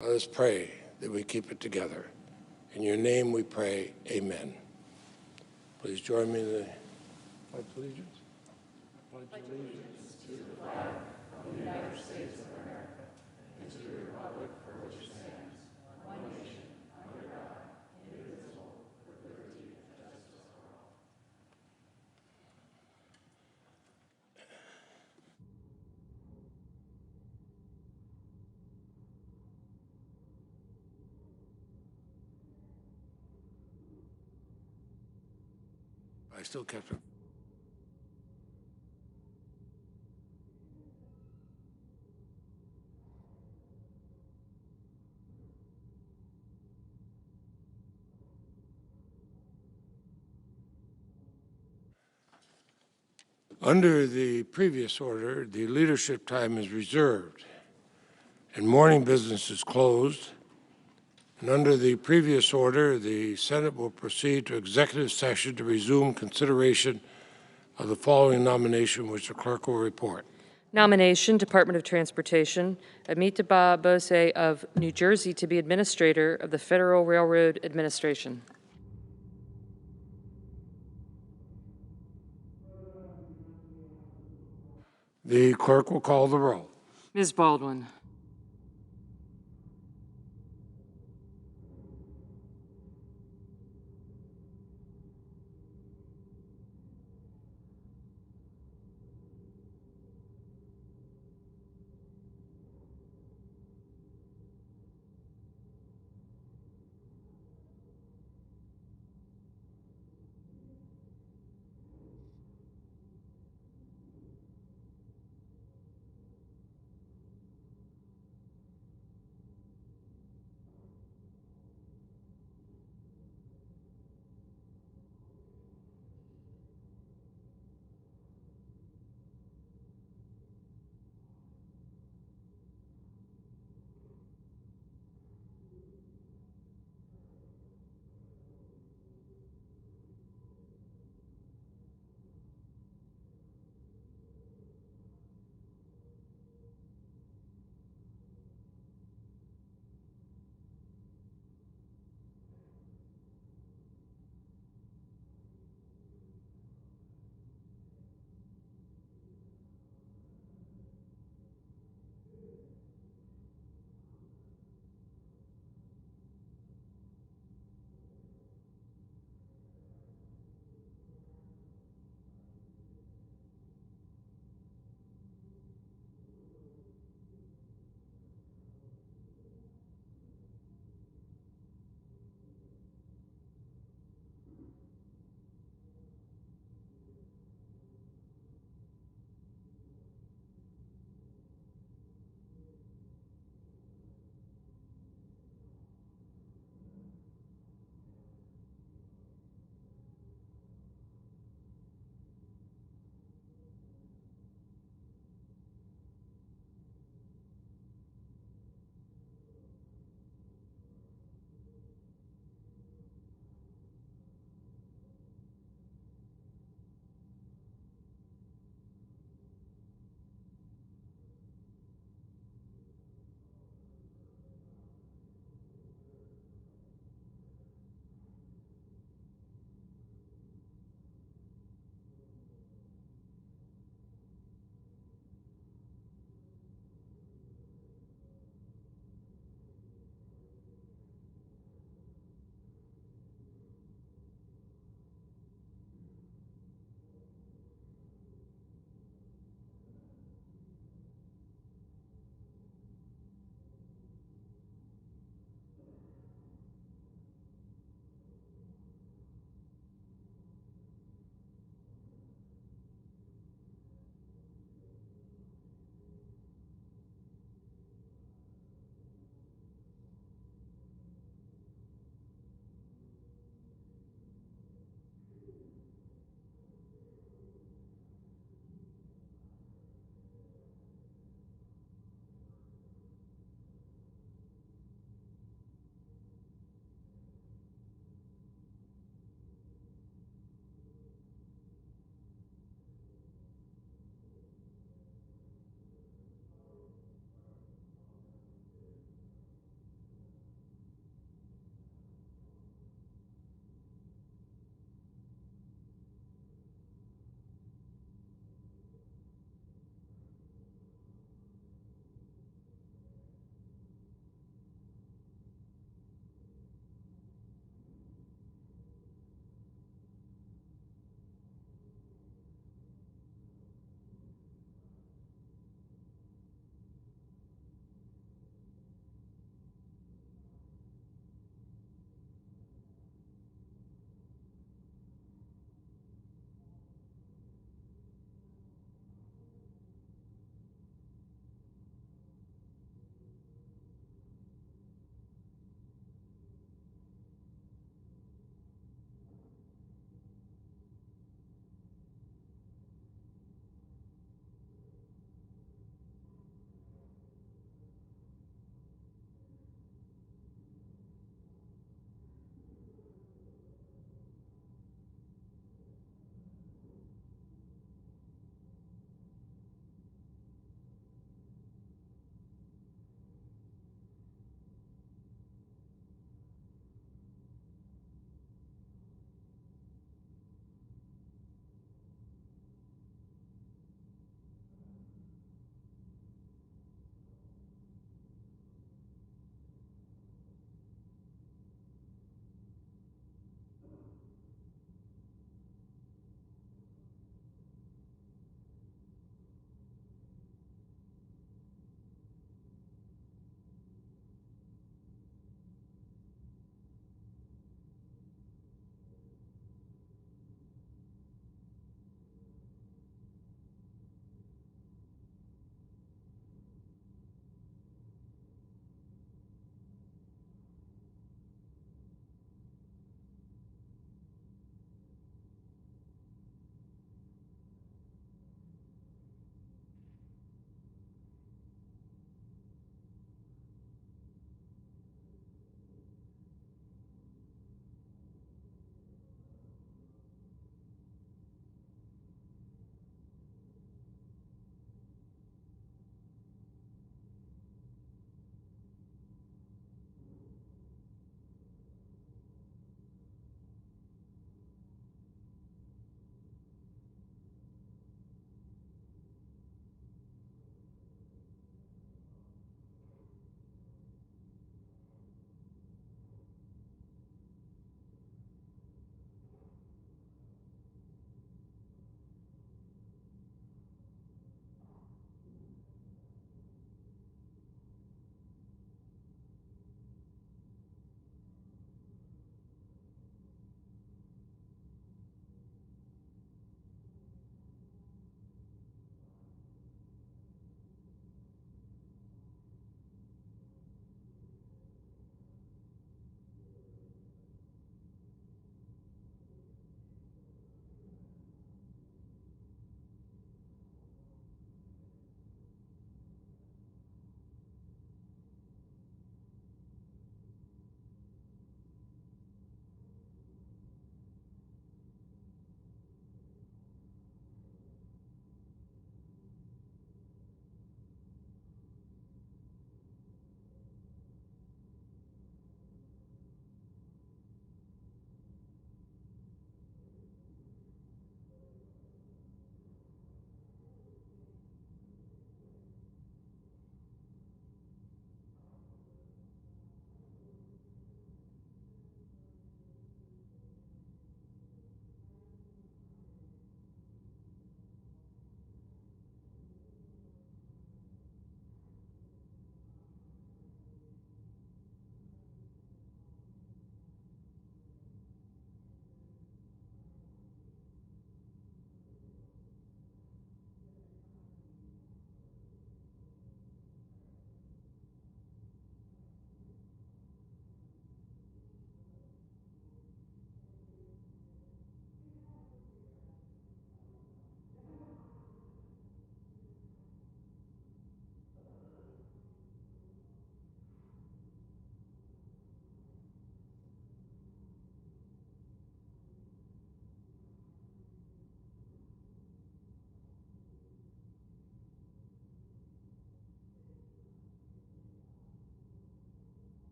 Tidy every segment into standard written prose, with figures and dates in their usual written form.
Let us pray that we keep it together. In your name we pray, amen. Please join me in the Pledge of Allegiance. I pledge allegiance to the flag of the United States of America and to the republic for which it stands, one nation, under God, indivisible, with liberty and justice for all. I still kept it. Under the previous order, the leadership time is reserved and morning business is closed. And under the previous order, the Senate will proceed to executive session to resume consideration of the following nomination, which the clerk will report. Nomination, Department of Transportation, Amitabha Bose of New Jersey to be Administrator of the Federal Railroad Administration. The clerk will call the roll. Ms. Baldwin.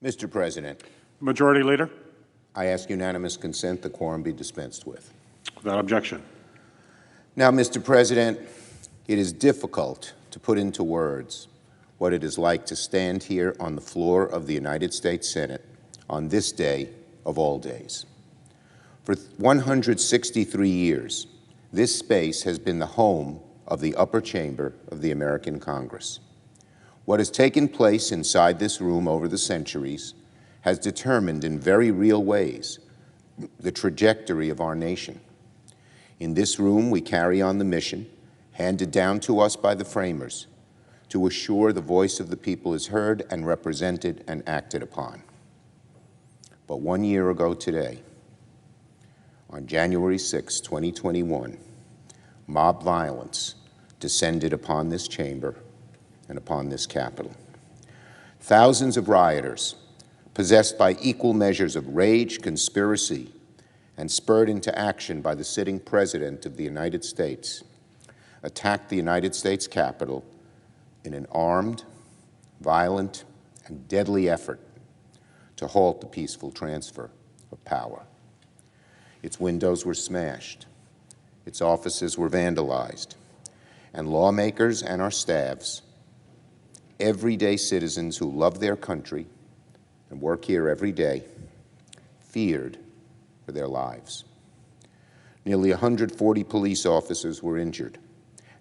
Mr. President, Majority Leader, I ask unanimous consent the quorum be dispensed with. without objection. Now, Mr. President, it is difficult to put into words what it is like to stand here on the floor of the United States Senate on this day of all days. For 163 years, this space has been the home of the upper chamber of the American Congress. What has taken place inside this room over the centuries has determined in very real ways the trajectory of our nation. In this room, we carry on the mission handed down to us by the framers to assure the voice of the people is heard and represented and acted upon. But 1 year ago today, on January 6, 2021, mob violence descended upon this chamber and upon this Capitol. Thousands of rioters, possessed by equal measures of rage, conspiracy, and spurred into action by the sitting President of the United States, attacked the United States Capitol in an armed, violent, and deadly effort to halt the peaceful transfer of power. Its windows were smashed, its offices were vandalized, and lawmakers and our staffs, everyday citizens who love their country and work here every day, feared for their lives. Nearly 140 police officers were injured,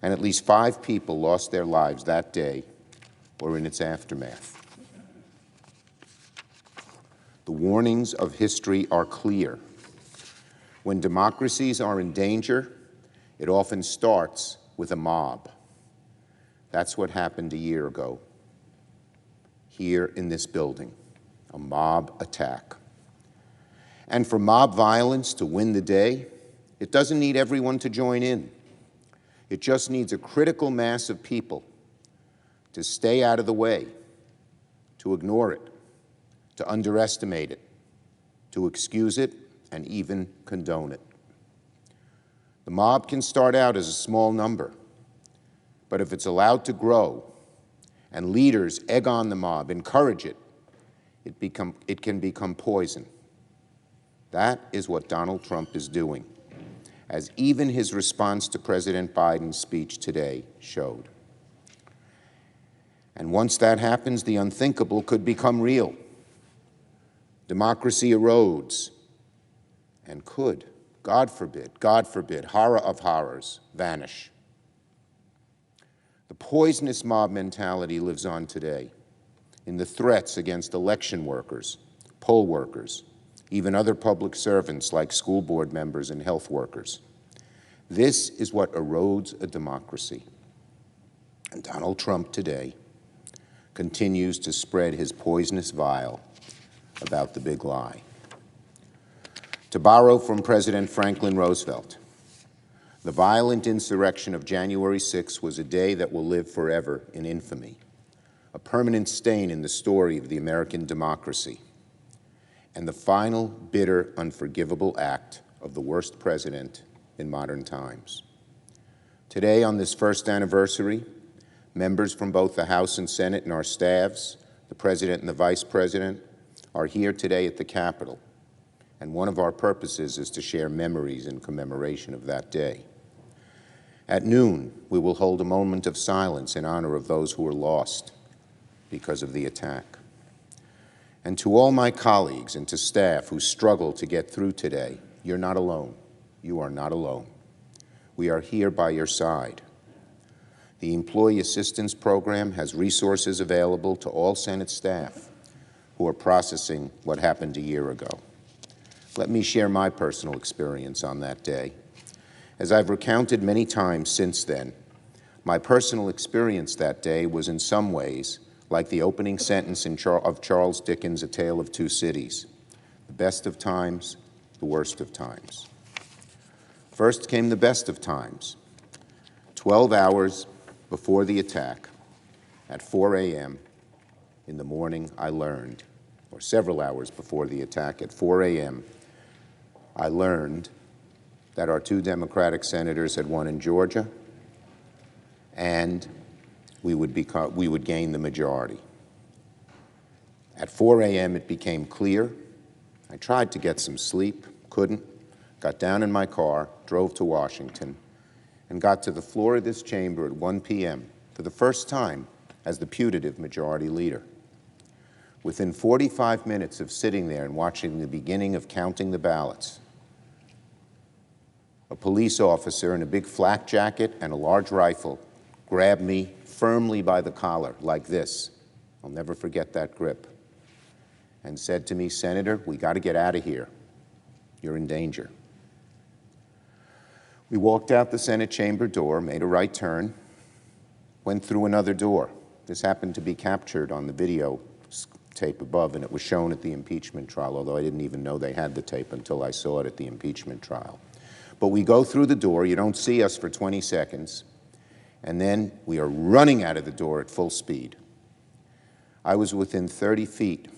and at least 5 people lost their lives that day or in its aftermath. The warnings of history are clear. When democracies are in danger, it often starts with a mob. That's what happened a year ago here in this building, a mob attack. And for mob violence to win the day, it doesn't need everyone to join in. It just needs a critical mass of people to stay out of the way, to ignore it, to underestimate it, to excuse it, and even condone it. The mob can start out as a small number, but if it's allowed to grow and leaders egg on the mob, encourage it, it can become poison. That is what Donald Trump is doing, as even his response to President Biden's speech today showed. And once that happens, the unthinkable could become real. Democracy erodes and could, God forbid, horror of horrors, vanish. The poisonous mob mentality lives on today in the threats against election workers, poll workers, even other public servants like school board members and health workers. This is what erodes a democracy. And Donald Trump today continues to spread his poisonous vial about the big lie. To borrow from President Franklin Roosevelt, the violent insurrection of January 6 was a day that will live forever in infamy, a permanent stain in the story of the American democracy, and the final, bitter, unforgivable act of the worst president in modern times. Today, on this first anniversary, members from both the House and Senate and our staffs, the President and the Vice President, are here today at the Capitol, and one of our purposes is to share memories in commemoration of that day. At noon, we will hold a moment of silence in honor of those who were lost because of the attack. And to all my colleagues and to staff who struggle to get through today, you're not alone. You are not alone. We are here by your side. The Employee Assistance Program has resources available to all Senate staff who are processing what happened a year ago. Let me share my personal experience on that day. As I've recounted many times since then, my personal experience that day was in some ways like the opening sentence of Charles Dickens' A Tale of Two Cities, the best of times, the worst of times. First came the best of times. 12 hours before the attack, at 4 a.m. in the morning, I learned, or several hours before the attack, at 4 a.m., I learned that our 2 Democratic senators had won in Georgia, and we would gain the majority. At 4 a.m., it became clear. I tried to get some sleep, couldn't, got down in my car, drove to Washington, and got to the floor of this chamber at 1 p.m. for the first time as the putative majority leader. Within 45 minutes of sitting there and watching the beginning of counting the ballots, a police officer in a big flak jacket and a large rifle grabbed me firmly by the collar like this. I'll never forget that grip. And said to me, "Senator, we got to get out of here. You're in danger." We walked out the Senate chamber door, made a right turn, went through another door. This happened to be captured on the video tape above, and it was shown at the impeachment trial, although I didn't even know they had the tape until I saw it at the impeachment trial. But we go through the door, you don't see us for 20 seconds, and then we are running out of the door at full speed. I was within 30 feet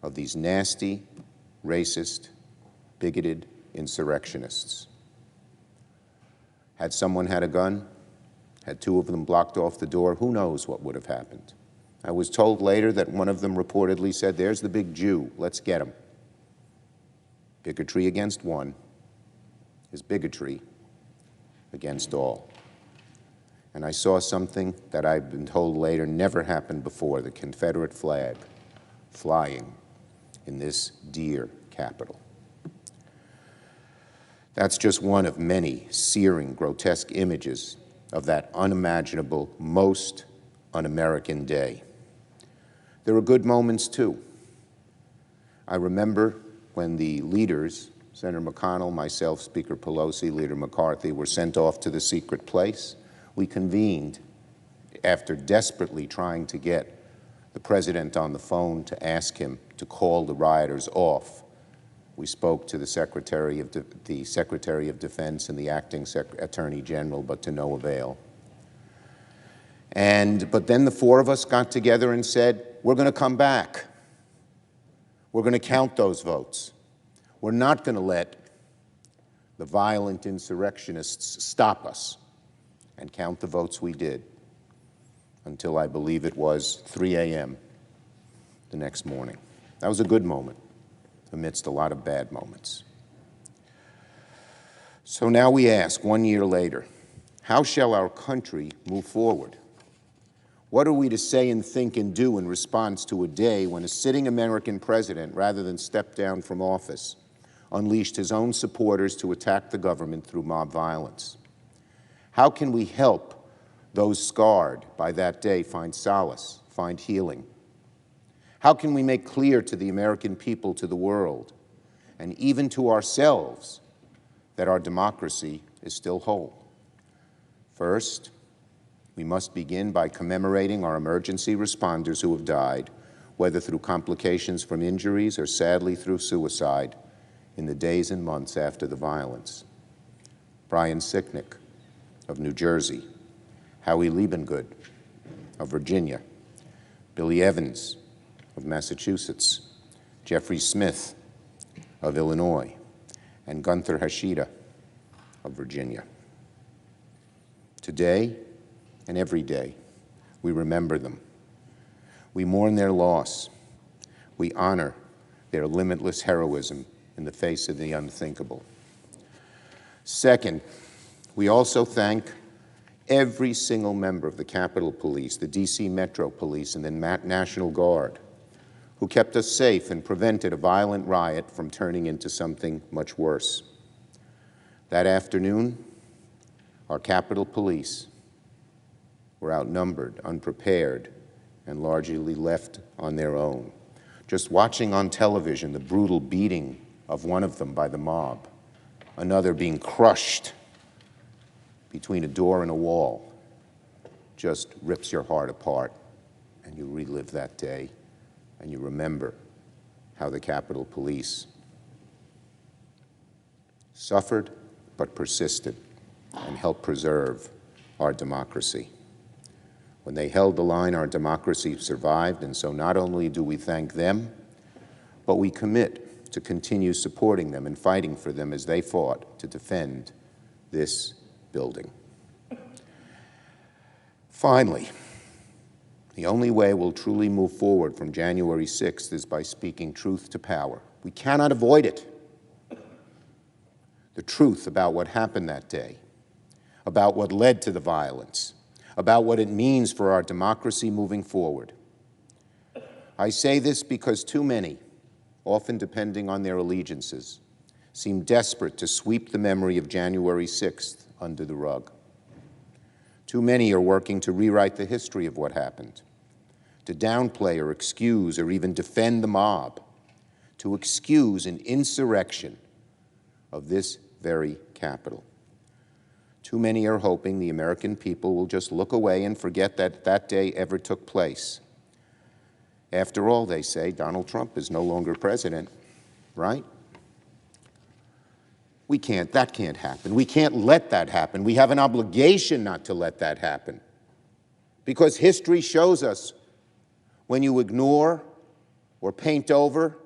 of these nasty, racist, bigoted insurrectionists. Had someone had a gun, had two of them blocked off the door, who knows what would have happened. I was told later that one of them reportedly said, "There's the big Jew, let's get him." Bigotry against one is bigotry against all. And I saw something that I've been told later never happened before, the Confederate flag flying in this dear capital. That's just one of many searing, grotesque images of that unimaginable, most un-American day. There were good moments, too. I remember when the leaders, Senator McConnell, myself, Speaker Pelosi, Leader McCarthy, were sent off to the secret place. We convened after desperately trying to get the president on the phone to ask him to call the rioters off. We spoke to the Secretary of Defense and the acting Attorney General, but to no avail. But then the four of us got together and said, we're going to come back. We're going to count those votes. We're not going to let the violent insurrectionists stop us, and count the votes we did until I believe it was 3 a.m. the next morning. That was a good moment amidst a lot of bad moments. So now we ask, 1 year later, how shall our country move forward? What are we to say and think and do in response to a day when a sitting American president, rather than step down from office, unleashed his own supporters to attack the government through mob violence? How can we help those scarred by that day find solace, find healing? How can we make clear to the American people, to the world, and even to ourselves, that our democracy is still whole? First, we must begin by commemorating our emergency responders who have died, whether through complications from injuries or sadly through suicide, in the days and months after the violence. Brian Sicknick of New Jersey, Howie Liebengood of Virginia, Billy Evans of Massachusetts, Jeffrey Smith of Illinois, and Gunther Hashida of Virginia. Today and every day, we remember them. We mourn their loss. We honor their limitless heroism in the face of the unthinkable. Second, we also thank every single member of the Capitol Police, the DC Metro Police, and the National Guard, who kept us safe and prevented a violent riot from turning into something much worse. That afternoon, our Capitol Police were outnumbered, unprepared, and largely left on their own. Just watching on television the brutal beating of one of them by the mob, another being crushed between a door and a wall, just rips your heart apart, and you relive that day, and you remember how the Capitol Police suffered but persisted and helped preserve our democracy. When they held the line, our democracy survived, and so not only do we thank them, but we commit to continue supporting them and fighting for them as they fought to defend this building. Finally, The only way we'll truly move forward from January 6th is by speaking truth to power. We cannot avoid it. The truth about what happened that day, about what led to the violence, about what it means for our democracy moving forward. I say this because too many, often depending on their allegiances, seem desperate to sweep the memory of January 6th under the rug. Too many are working to rewrite the history of what happened, to downplay or excuse or even defend the mob, to excuse an insurrection of this very Capitol. Too many are hoping the American people will just look away and forget that that day ever took place. After all, they say, Donald Trump is no longer president, right? That can't happen. We can't let that happen. We have an obligation not to let that happen. Because history shows us when you ignore or paint over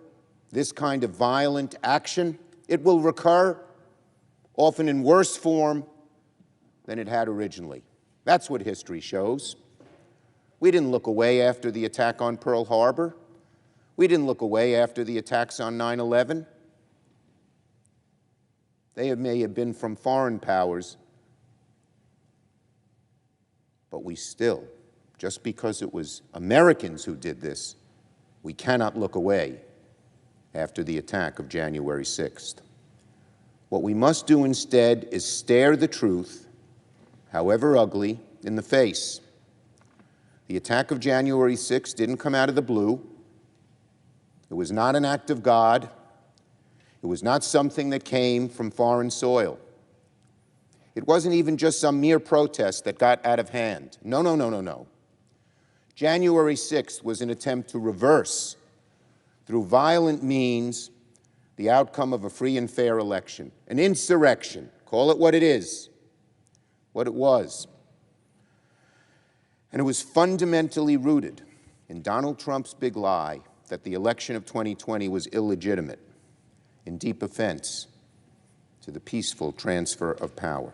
this kind of violent action, it will recur, often in worse form than it had originally. That's what history shows. We didn't look away after the attack on Pearl Harbor. We didn't look away after the attacks on 9/11. They may have been from foreign powers, but we still, just because it was Americans who did this, we cannot look away after the attack of January 6th. What we must do instead is stare the truth, however ugly, in the face. The attack of January 6th didn't come out of the blue. It was not an act of God. It was not something that came from foreign soil. It wasn't even just some mere protest that got out of hand. No, no, no, no, no. January 6th was an attempt to reverse, through violent means, the outcome of a free and fair election. An insurrection. Call it what it is, what it was. And it was fundamentally rooted in Donald Trump's big lie that the election of 2020 was illegitimate, in deep offense to the peaceful transfer of power.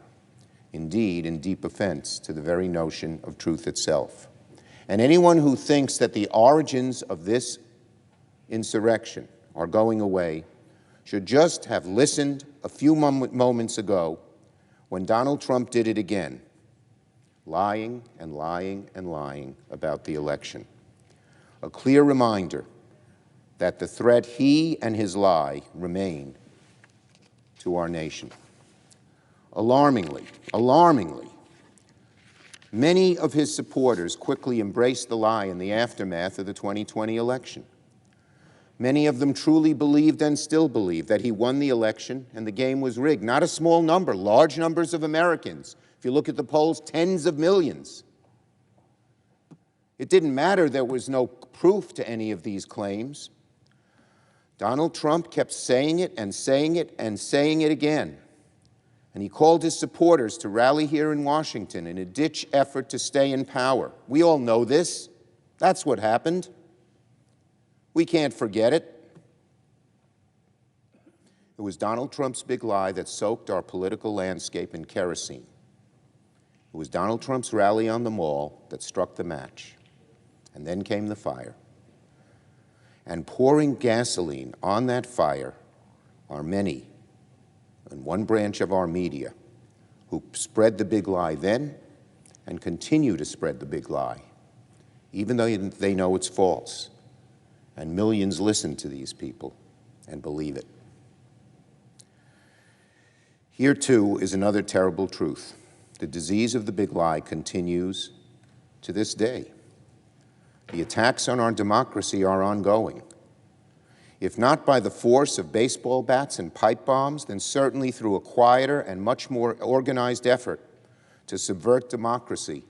Indeed, in deep offense to the very notion of truth itself. And anyone who thinks that the origins of this insurrection are going away should just have listened a few moments ago when Donald Trump did it again, lying and lying and lying about the election. A clear reminder that the threat he and his lie remain to our nation. Alarmingly, many of his supporters quickly embraced the lie in the aftermath of the 2020 election. Many of them truly believed and still believe that he won the election and the game was rigged. Not a small number, large numbers of Americans. If you look at the polls, tens of millions. It didn't matter there was no proof to any of these claims. Donald Trump kept saying it and saying it and saying it again. And he called his supporters to rally here in Washington in a ditch effort to stay in power. We all know this. That's what happened. We can't forget it. It was Donald Trump's big lie that soaked our political landscape in kerosene. It was Donald Trump's rally on the Mall that struck the match. And then came the fire. And pouring gasoline on that fire are many in one branch of our media who spread the big lie then and continue to spread the big lie, even though they know it's false. And millions listen to these people and believe it. Here, too, is another terrible truth. The disease of the big lie continues to this day. The attacks on our democracy are ongoing. If not by the force of baseball bats and pipe bombs, then certainly through a quieter and much more organized effort to subvert democracy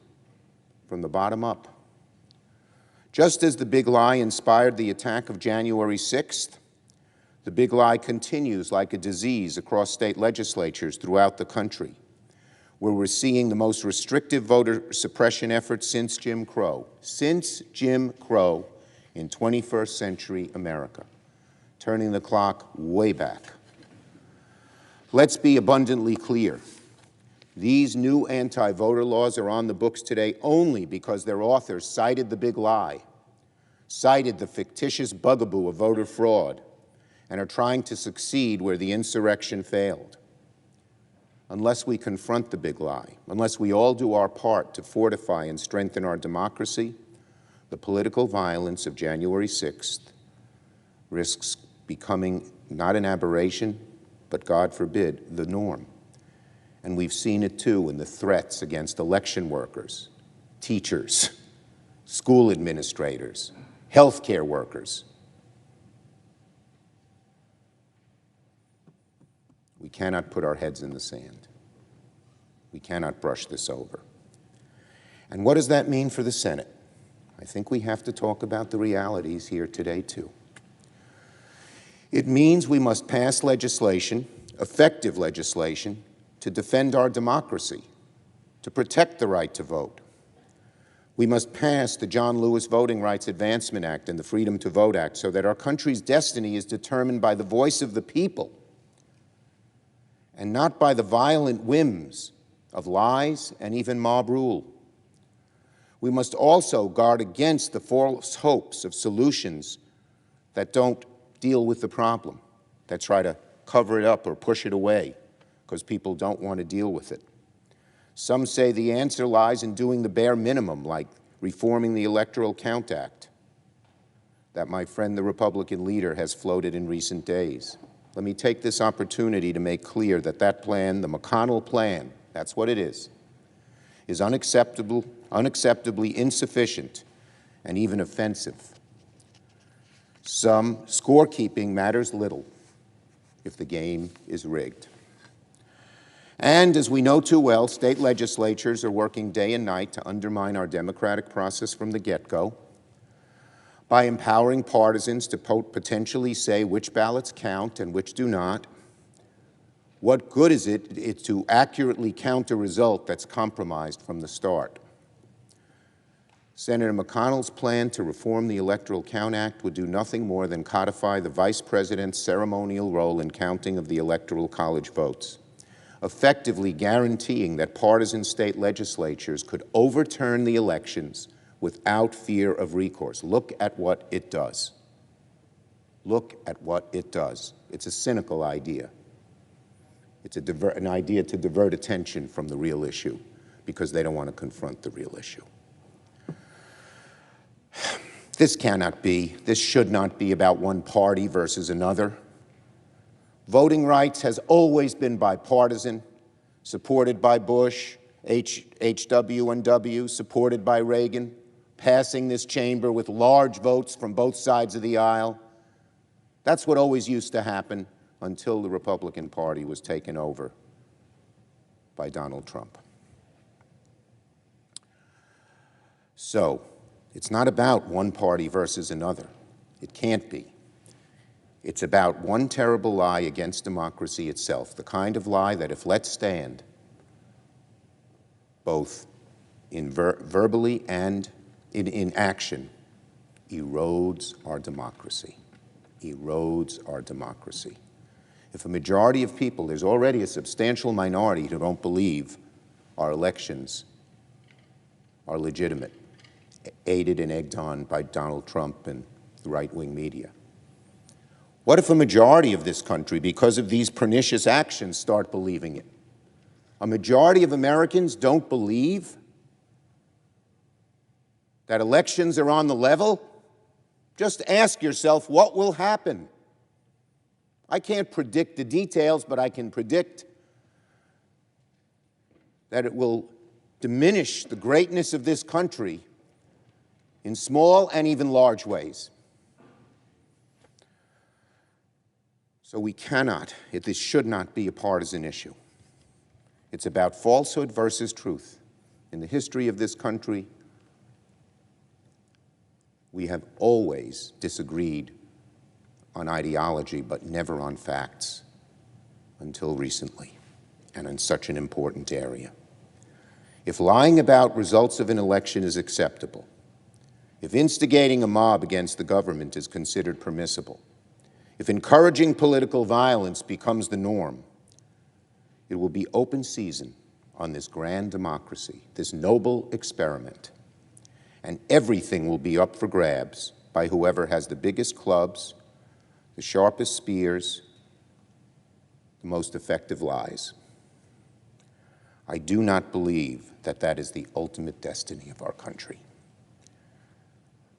from the bottom up. Just as the big lie inspired the attack of January 6th, the big lie continues like a disease across state legislatures throughout the country, where we're seeing the most restrictive voter suppression efforts since Jim Crow in 21st century America, turning the clock way back. Let's be abundantly clear. These new anti-voter laws are on the books today only because their authors cited the big lie, cited the fictitious bugaboo of voter fraud, and are trying to succeed where the insurrection failed. Unless we confront the big lie, unless we all do our part to fortify and strengthen our democracy, the political violence of January 6th risks becoming not an aberration, but, God forbid, the norm. And we've seen it too in the threats against election workers, teachers, school administrators, healthcare workers. We cannot put our heads in the sand. We cannot brush this over. And what does that mean for the Senate? I think we have to talk about the realities here today too. It means we must pass legislation, effective legislation, to defend our democracy, to protect the right to vote. We must pass the John Lewis Voting Rights Advancement Act and the Freedom to Vote Act so that our country's destiny is determined by the voice of the people and not by the violent whims of lies and even mob rule. We must also guard against the false hopes of solutions that don't deal with the problem, that try to cover it up or push it away because people don't want to deal with it. Some say the answer lies in doing the bare minimum, like reforming the Electoral Count Act that my friend the Republican leader has floated in recent days. Let me take this opportunity to make clear that that plan, the McConnell plan, that's what it is unacceptable, unacceptably insufficient, and even offensive. Some scorekeeping matters little if the game is rigged. And as we know too well, state legislatures are working day and night to undermine our democratic process from the get-go by empowering partisans to potentially say which ballots count and which do not. What good is it to accurately count a result that's compromised from the start? Senator McConnell's plan to reform the Electoral Count Act would do nothing more than codify the Vice President's ceremonial role in counting of the Electoral College votes, effectively guaranteeing that partisan state legislatures could overturn the elections without fear of recourse. Look at what it does. Look at what it does. It's a cynical idea. It's an idea to divert attention from the real issue because they don't want to confront the real issue. This should not be about one party versus another. Voting rights has always been bipartisan, supported by Bush, H.W. and W., supported by Reagan, passing this chamber with large votes from both sides of the aisle. That's what always used to happen until the Republican Party was taken over by Donald Trump. So, it's not about one party versus another. It can't be. It's about one terrible lie against democracy itself, the kind of lie that, if let stand, both verbally and in action, erodes our democracy, erodes our democracy. If a majority of people, there's already a substantial minority who don't believe our elections are legitimate, aided and egged on by Donald Trump and the right-wing media. What if a majority of this country, because of these pernicious actions, start believing it? A majority of Americans don't believe that elections are on the level? Just ask yourself, what will happen? I can't predict the details, but I can predict that it will diminish the greatness of this country in small and even large ways. So we cannot, this should not be a partisan issue. It's about falsehood versus truth. In the history of this country, we have always disagreed on ideology, but never on facts, until recently, and in such an important area. If lying about results of an election is acceptable, if instigating a mob against the government is considered permissible, if encouraging political violence becomes the norm, it will be open season on this grand democracy, this noble experiment, and everything will be up for grabs by whoever has the biggest clubs, the sharpest spears, the most effective lies. I do not believe that that is the ultimate destiny of our country.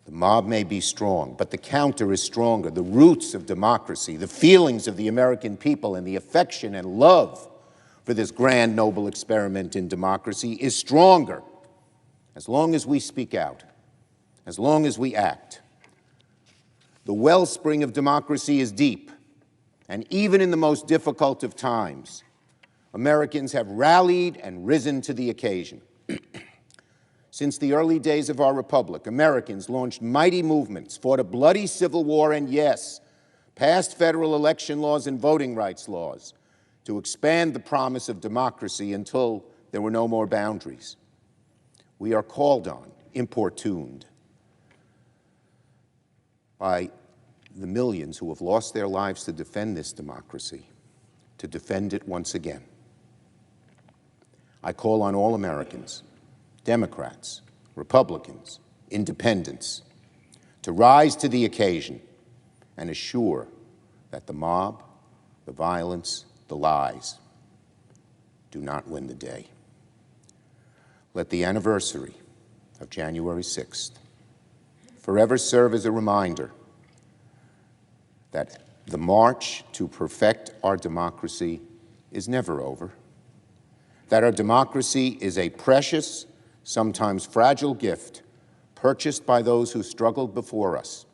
The mob may be strong, but the counter is stronger. The roots of democracy, the feelings of the American people, and the affection and love for this grand, noble experiment in democracy is stronger as long as we speak out, as long as we act. The wellspring of democracy is deep, and even in the most difficult of times, Americans have rallied and risen to the occasion. Since the early days of our republic, Americans launched mighty movements, fought a bloody civil war, and yes, passed federal election laws and voting rights laws to expand the promise of democracy until there were no more boundaries. We are called on, importuned by the millions who have lost their lives to defend this democracy, to defend it once again. I call on all Americans, Democrats, Republicans, independents, to rise to the occasion and assure that the mob, the violence, the lies do not win the day. Let the anniversary of January 6th forever serve as a reminder that the march to perfect our democracy is never over, that our democracy is a precious, sometimes fragile gift purchased by those who struggled before us,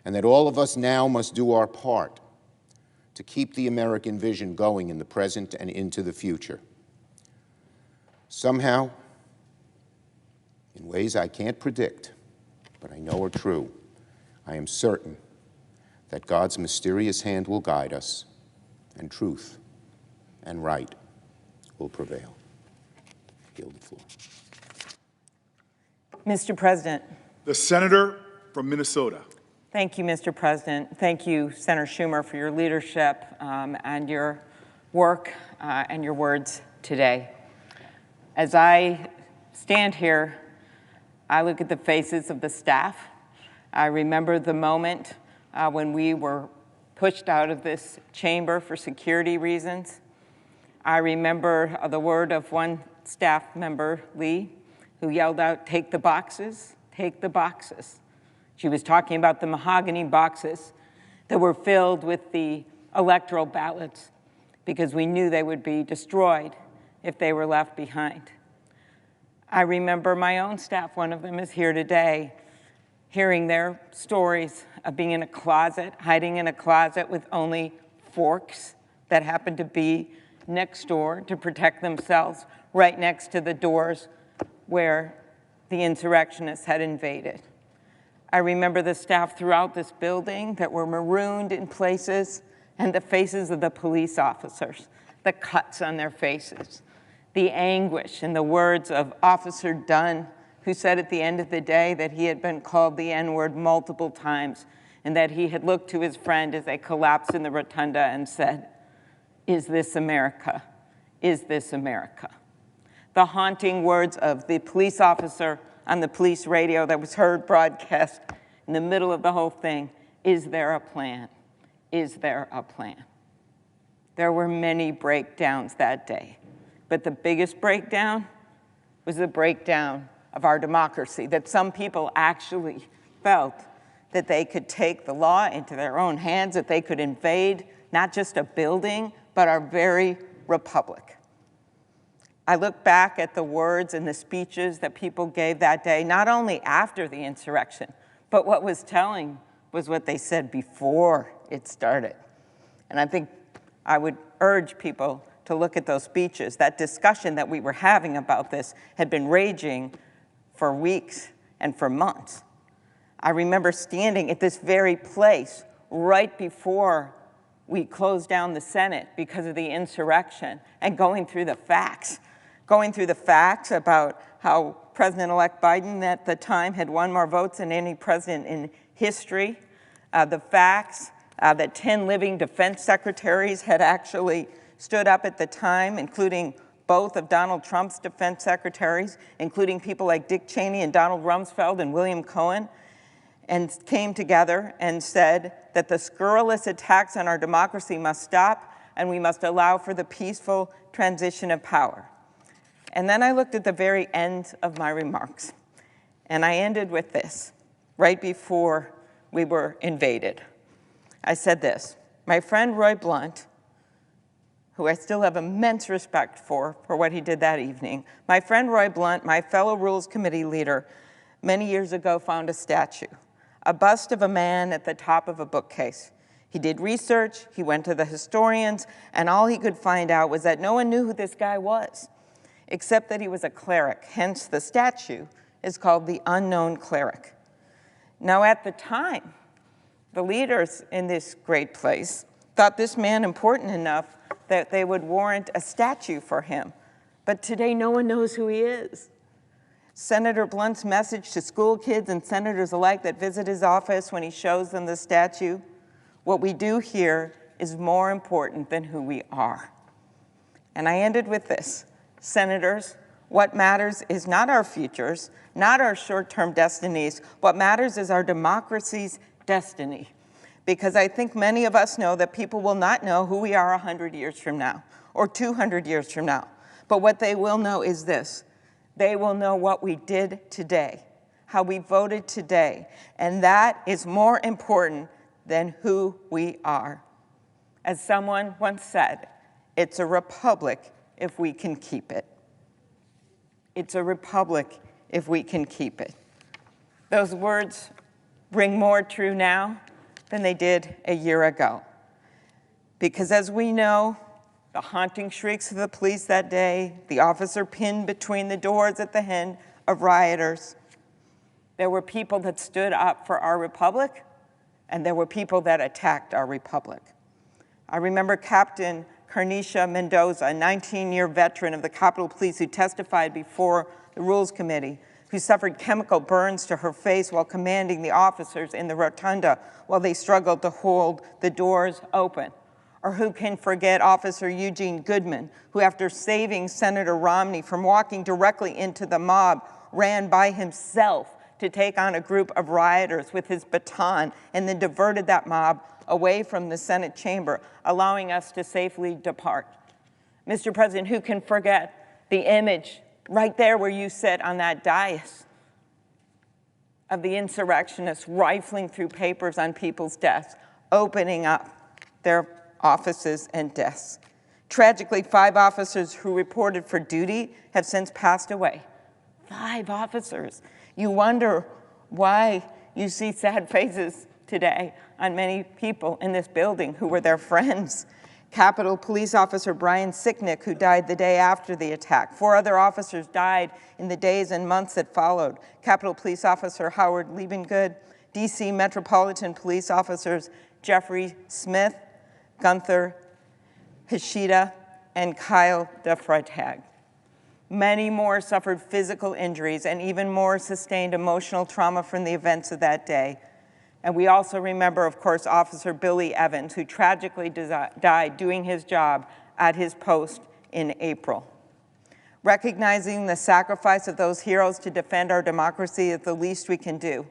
and that all of us now must do our part to keep the American vision going in the present and into the future. Somehow, in ways I can't predict, but I know are true, I am certain that God's mysterious hand will guide us, and truth and right will prevail. I yield the floor. Mr. President. The senator from Minnesota. Thank you, Mr. President. Thank you, Senator Schumer, for your leadership and your work and your words today. As I stand here, I look at the faces of the staff. I remember the moment when we were pushed out of this chamber for security reasons. I remember the word of one staff member, Lee, who yelled out, "Take the boxes, take the boxes." She was talking about the mahogany boxes that were filled with the electoral ballots because we knew they would be destroyed if they were left behind. I remember my own staff, one of them is here today, hearing their stories of being in a closet, hiding in a closet with only forks that happened to be next door to protect themselves, right next to the doors where the insurrectionists had invaded. I remember the staff throughout this building that were marooned in places, and the faces of the police officers, the cuts on their faces, the anguish in the words of Officer Dunn, who said at the end of the day that he had been called the N-word multiple times and that he had looked to his friend as they collapsed in the rotunda and said, "Is this America? Is this America?" The haunting words of the police officer on the police radio that was heard broadcast in the middle of the whole thing, "Is there a plan? Is there a plan?" There were many breakdowns that day, but the biggest breakdown was the breakdown of our democracy, that some people actually felt that they could take the law into their own hands, that they could invade not just a building, but our very republic. I look back at the words and the speeches that people gave that day, not only after the insurrection, but what was telling was what they said before it started. And I think I would urge people to look at those speeches. That discussion that we were having about this had been raging for weeks and for months. I remember standing at this very place right before we closed down the Senate because of the insurrection and going through the facts about how President-elect Biden at the time had won more votes than any president in history, the facts that 10 living defense secretaries had actually stood up at the time, including both of Donald Trump's defense secretaries, including people like Dick Cheney and Donald Rumsfeld and William Cohen, and came together and said that the scurrilous attacks on our democracy must stop and we must allow for the peaceful transition of power. And then I looked at the very end of my remarks, and I ended with this, right before we were invaded. I said this: my friend Roy Blunt, who I still have immense respect for what he did that evening, my friend Roy Blunt, my fellow Rules Committee leader, many years ago found a statue, a bust of a man at the top of a bookcase. He did research, he went to the historians, and all he could find out was that no one knew who this guy was, except that he was a cleric. Hence, the statue is called the Unknown Cleric. Now, at the time, the leaders in this great place thought this man important enough that they would warrant a statue for him. But today, no one knows who he is. Senator Blunt's message to school kids and senators alike that visit his office when he shows them the statue: what we do here is more important than who we are. And I ended with this: senators, what matters is not our futures, not our short-term destinies. What matters is our democracy's destiny. Because I think many of us know that people will not know who we are 100 years from now or 200 years from now. But what they will know is this: they will know what we did today, how we voted today, and that is more important than who we are. As someone once said, it's a republic if we can keep it. It's a republic if we can keep it. Those words ring more true now than they did a year ago. Because as we know, the haunting shrieks of the police that day, the officer pinned between the doors at the end of rioters, there were people that stood up for our republic, and there were people that attacked our republic. I remember Captain Carnicia Mendoza, a 19-year veteran of the Capitol Police who testified before the Rules Committee, who suffered chemical burns to her face while commanding the officers in the rotunda while they struggled to hold the doors open. Or who can forget Officer Eugene Goodman, who after saving Senator Romney from walking directly into the mob, ran by himself to take on a group of rioters with his baton and then diverted that mob away from the Senate chamber, allowing us to safely depart. Mr. President, who can forget the image right there where you sit on that dais of the insurrectionists rifling through papers on people's desks, opening up their offices and desks. Tragically, 5 officers who reported for duty have since passed away. 5 officers. You wonder why you see sad faces today on many people in this building who were their friends. Capitol Police Officer Brian Sicknick, who died the day after the attack. 4 other officers died in the days and months that followed. Capitol Police Officer Howard Liebengood, D.C. Metropolitan Police Officers Jeffrey Smith, Gunther Hashida, and Kyle DeFreitag. Many more suffered physical injuries, and even more sustained emotional trauma from the events of that day. And we also remember, of course, Officer Billy Evans, who tragically died doing his job at his post in April. Recognizing the sacrifice of those heroes to defend our democracy is the least we can do.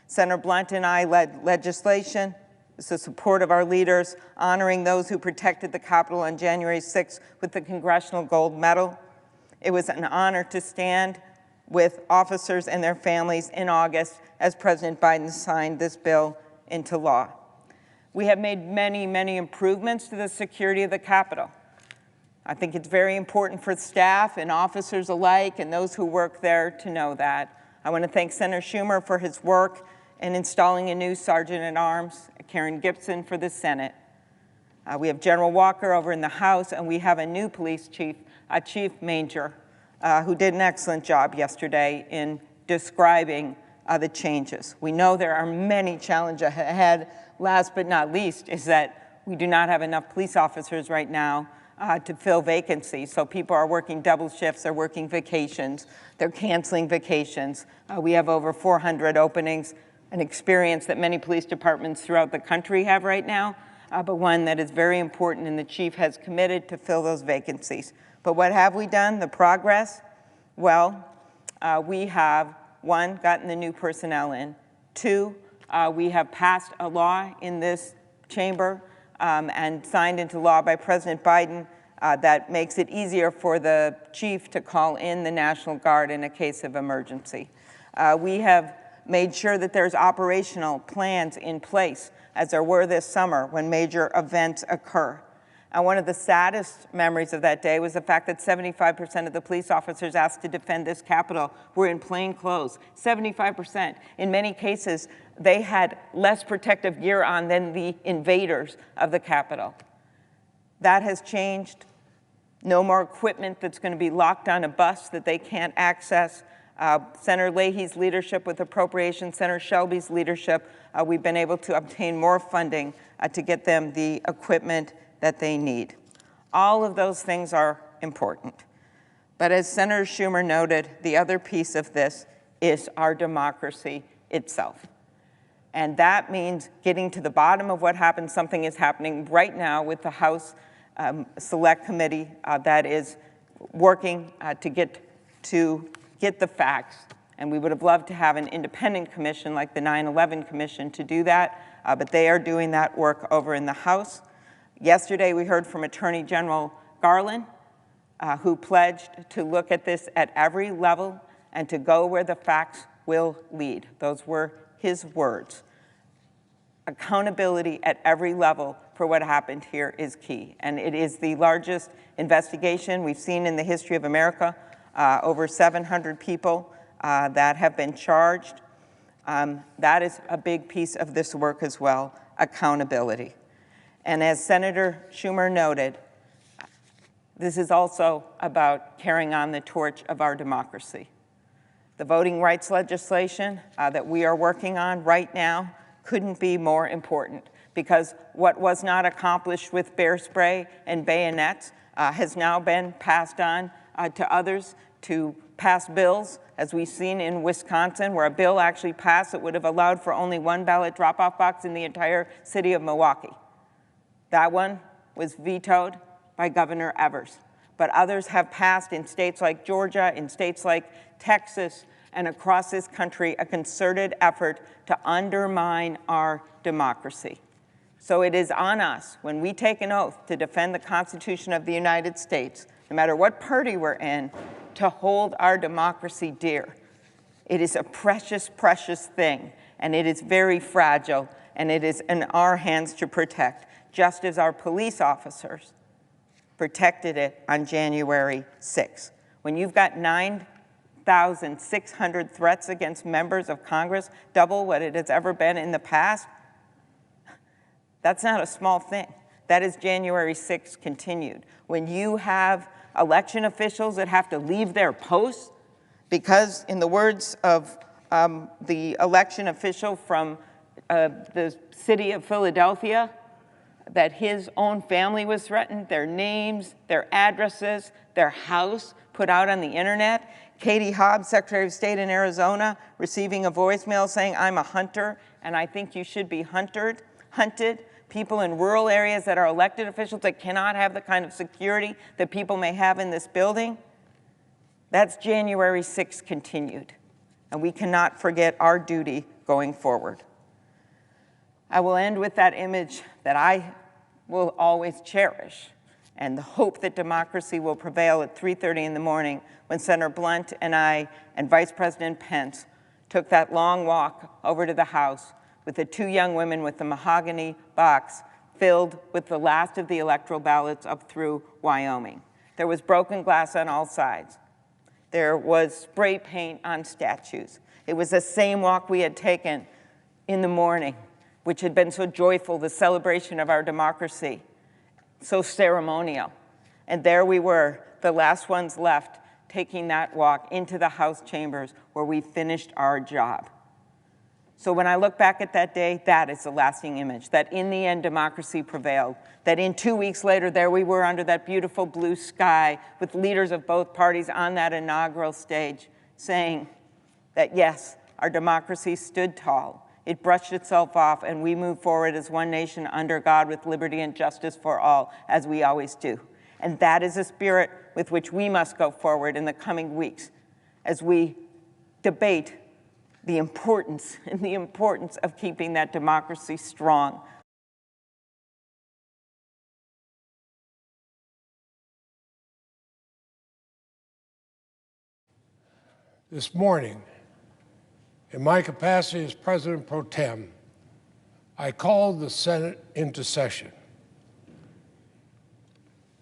Senator Blunt and I led legislation, with the support of our leaders, honoring those who protected the Capitol on January 6th with the Congressional Gold Medal. It was an honor to stand with officers and their families in August as President Biden signed this bill into law. We have made many, many improvements to the security of the Capitol. I think it's very important for staff and officers alike and those who work there to know that. I want to thank Senator Schumer for his work in installing a new Sergeant-at-Arms, Karen Gibson for the Senate. We have General Walker over in the House, and we have a new police chief, Chief Manger, who did an excellent job yesterday in describing the changes. We know there are many challenges ahead. Last but not least is that we do not have enough police officers right now to fill vacancies. So people are working double shifts, they're working vacations, they're canceling vacations. We have over 400 openings, an experience that many police departments throughout the country have right now, but one that is very important, and the chief has committed to fill those vacancies. But what have we done? The progress? Well, we have, 1, gotten the new personnel in. 2, we have passed a law in this chamber and signed into law by President Biden that makes it easier for the chief to call in the National Guard in a case of emergency. We have made sure that there's operational plans in place, as there were this summer when major events occur. And one of the saddest memories of that day was the fact that 75% of the police officers asked to defend this Capitol were in plain clothes. 75%. In many cases, they had less protective gear on than the invaders of the Capitol. That has changed. No more equipment that's going to be locked on a bus that they can't access. Senator Leahy's leadership with appropriations, Senator Shelby's leadership, we've been able to obtain more funding to get them the equipment that they need. All of those things are important. But as Senator Schumer noted, the other piece of this is our democracy itself. And that means getting to the bottom of what happened. Something is happening right now with the House Select Committee that is working to get the facts. And we would have loved to have an independent commission like the 9/11 Commission to do that, but they are doing that work over in the House. Yesterday, we heard from Attorney General Garland, who pledged to look at this at every level and to go where the facts will lead. Those were his words. Accountability at every level for what happened here is key. And it is the largest investigation we've seen in the history of America. Over 700 people that have been charged. That is a big piece of this work as well, accountability. And as Senator Schumer noted, this is also about carrying on the torch of our democracy. The voting rights legislation that we are working on right now couldn't be more important, because what was not accomplished with bear spray and bayonets has now been passed on to others to pass bills, as we've seen in Wisconsin, where a bill actually passed that would have allowed for only 1 ballot drop-off box in the entire city of Milwaukee. That one was vetoed by Governor Evers. But others have passed in states like Georgia, in states like Texas, and across this country, a concerted effort to undermine our democracy. So it is on us, when we take an oath to defend the Constitution of the United States, no matter what party we're in, to hold our democracy dear. It is a precious, precious thing, and it is very fragile, and it is in our hands to protect, just as our police officers protected it on January 6th. When you've got 9,600 threats against members of Congress, double what it has ever been in the past, that's not a small thing. That is January 6th continued. When you have election officials that have to leave their posts because, in the words of the election official from the city of Philadelphia, that his own family was threatened, their names, their addresses, their house put out on the internet. Katie Hobbs, Secretary of State in Arizona, receiving a voicemail saying, "I'm a hunter, and I think you should be hunted." People in rural areas that are elected officials that cannot have the kind of security that people may have in this building. That's January 6th continued, and we cannot forget our duty going forward. I will end with that image that I will always cherish, and the hope that democracy will prevail at 3:30 in the morning when Senator Blunt and I and Vice President Pence took that long walk over to the House with the 2 young women with the mahogany box filled with the last of the electoral ballots up through Wyoming. There was broken glass on all sides. There was spray paint on statues. It was the same walk we had taken in the morning, which had been so joyful, the celebration of our democracy, so ceremonial. And there we were, the last ones left, taking that walk into the House chambers where we finished our job. So when I look back at that day, that is the lasting image, that in the end, democracy prevailed, that in 2 weeks later, there we were under that beautiful blue sky with leaders of both parties on that inaugural stage saying that, yes, our democracy stood tall. It brushed itself off, and we move forward as one nation under God with liberty and justice for all, as we always do. And that is the spirit with which we must go forward in the coming weeks as we debate the importance of keeping that democracy strong. This morning, in my capacity as President Pro Tem, I called the Senate into session.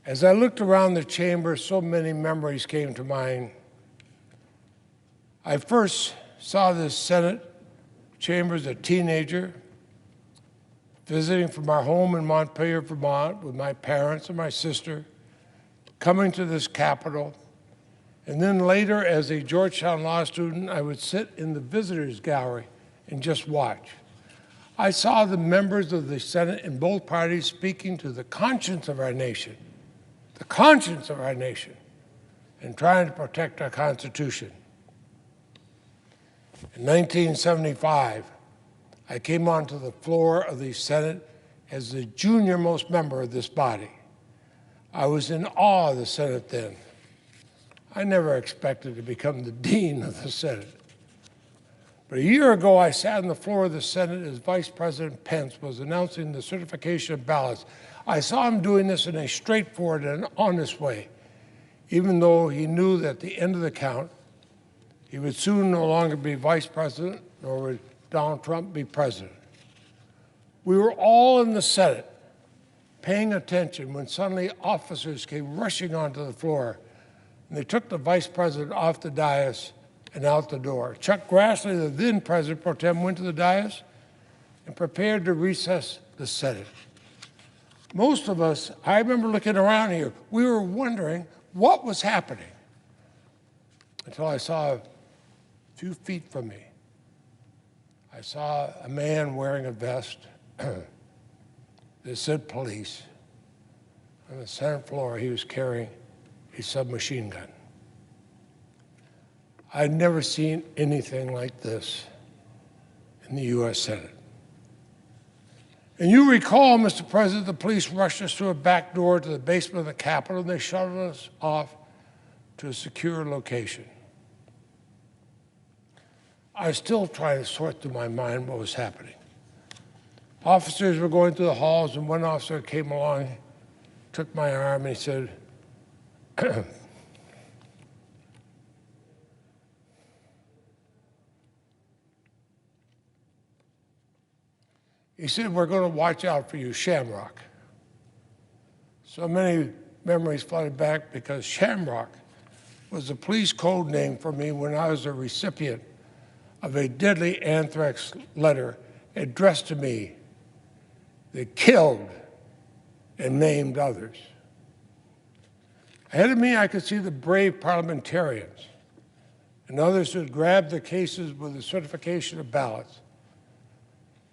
As I looked around the chamber, so many memories came to mind. I first saw this Senate chamber as a teenager, visiting from our home in Montpelier, Vermont, with my parents and my sister, coming to this Capitol. And then later, as a Georgetown law student, I would sit in the visitors gallery and just watch. I saw the members of the Senate in both parties speaking to the conscience of our nation, and trying to protect our Constitution. In 1975, I came onto the floor of the Senate as the junior-most member of this body. I was in awe of the Senate then. I never expected to become the dean of the Senate. But a year ago, I sat on the floor of the Senate as Vice President Pence was announcing the certification of ballots. I saw him doing this in a straightforward and honest way, even though he knew that at the end of the count, he would soon no longer be vice president, nor would Donald Trump be president. We were all in the Senate paying attention when suddenly officers came rushing onto the floor, and they took the vice president off the dais and out the door. Chuck Grassley, the then President Pro Tem, went to the dais and prepared to recess the Senate. Most of us, I remember looking around here, we were wondering what was happening until I saw a few feet from me. I saw a man wearing a vest that said police. On the Senate floor, he was carrying a submachine gun. I'd never seen anything like this in the U.S. Senate. And you recall, Mr. President, the police rushed us through a back door to the basement of the Capitol, and they shuttled us off to a secure location. I was still trying to sort through my mind what was happening. Officers were going through the halls, and one officer came along, took my arm, and he said, he said, we're going to watch out for you, Shamrock. So many memories flooded back because Shamrock was the police code name for me when I was a recipient of a deadly anthrax letter addressed to me that killed and maimed others. Ahead of me, I could see the brave parliamentarians and others who had grabbed the cases with the certification of ballots.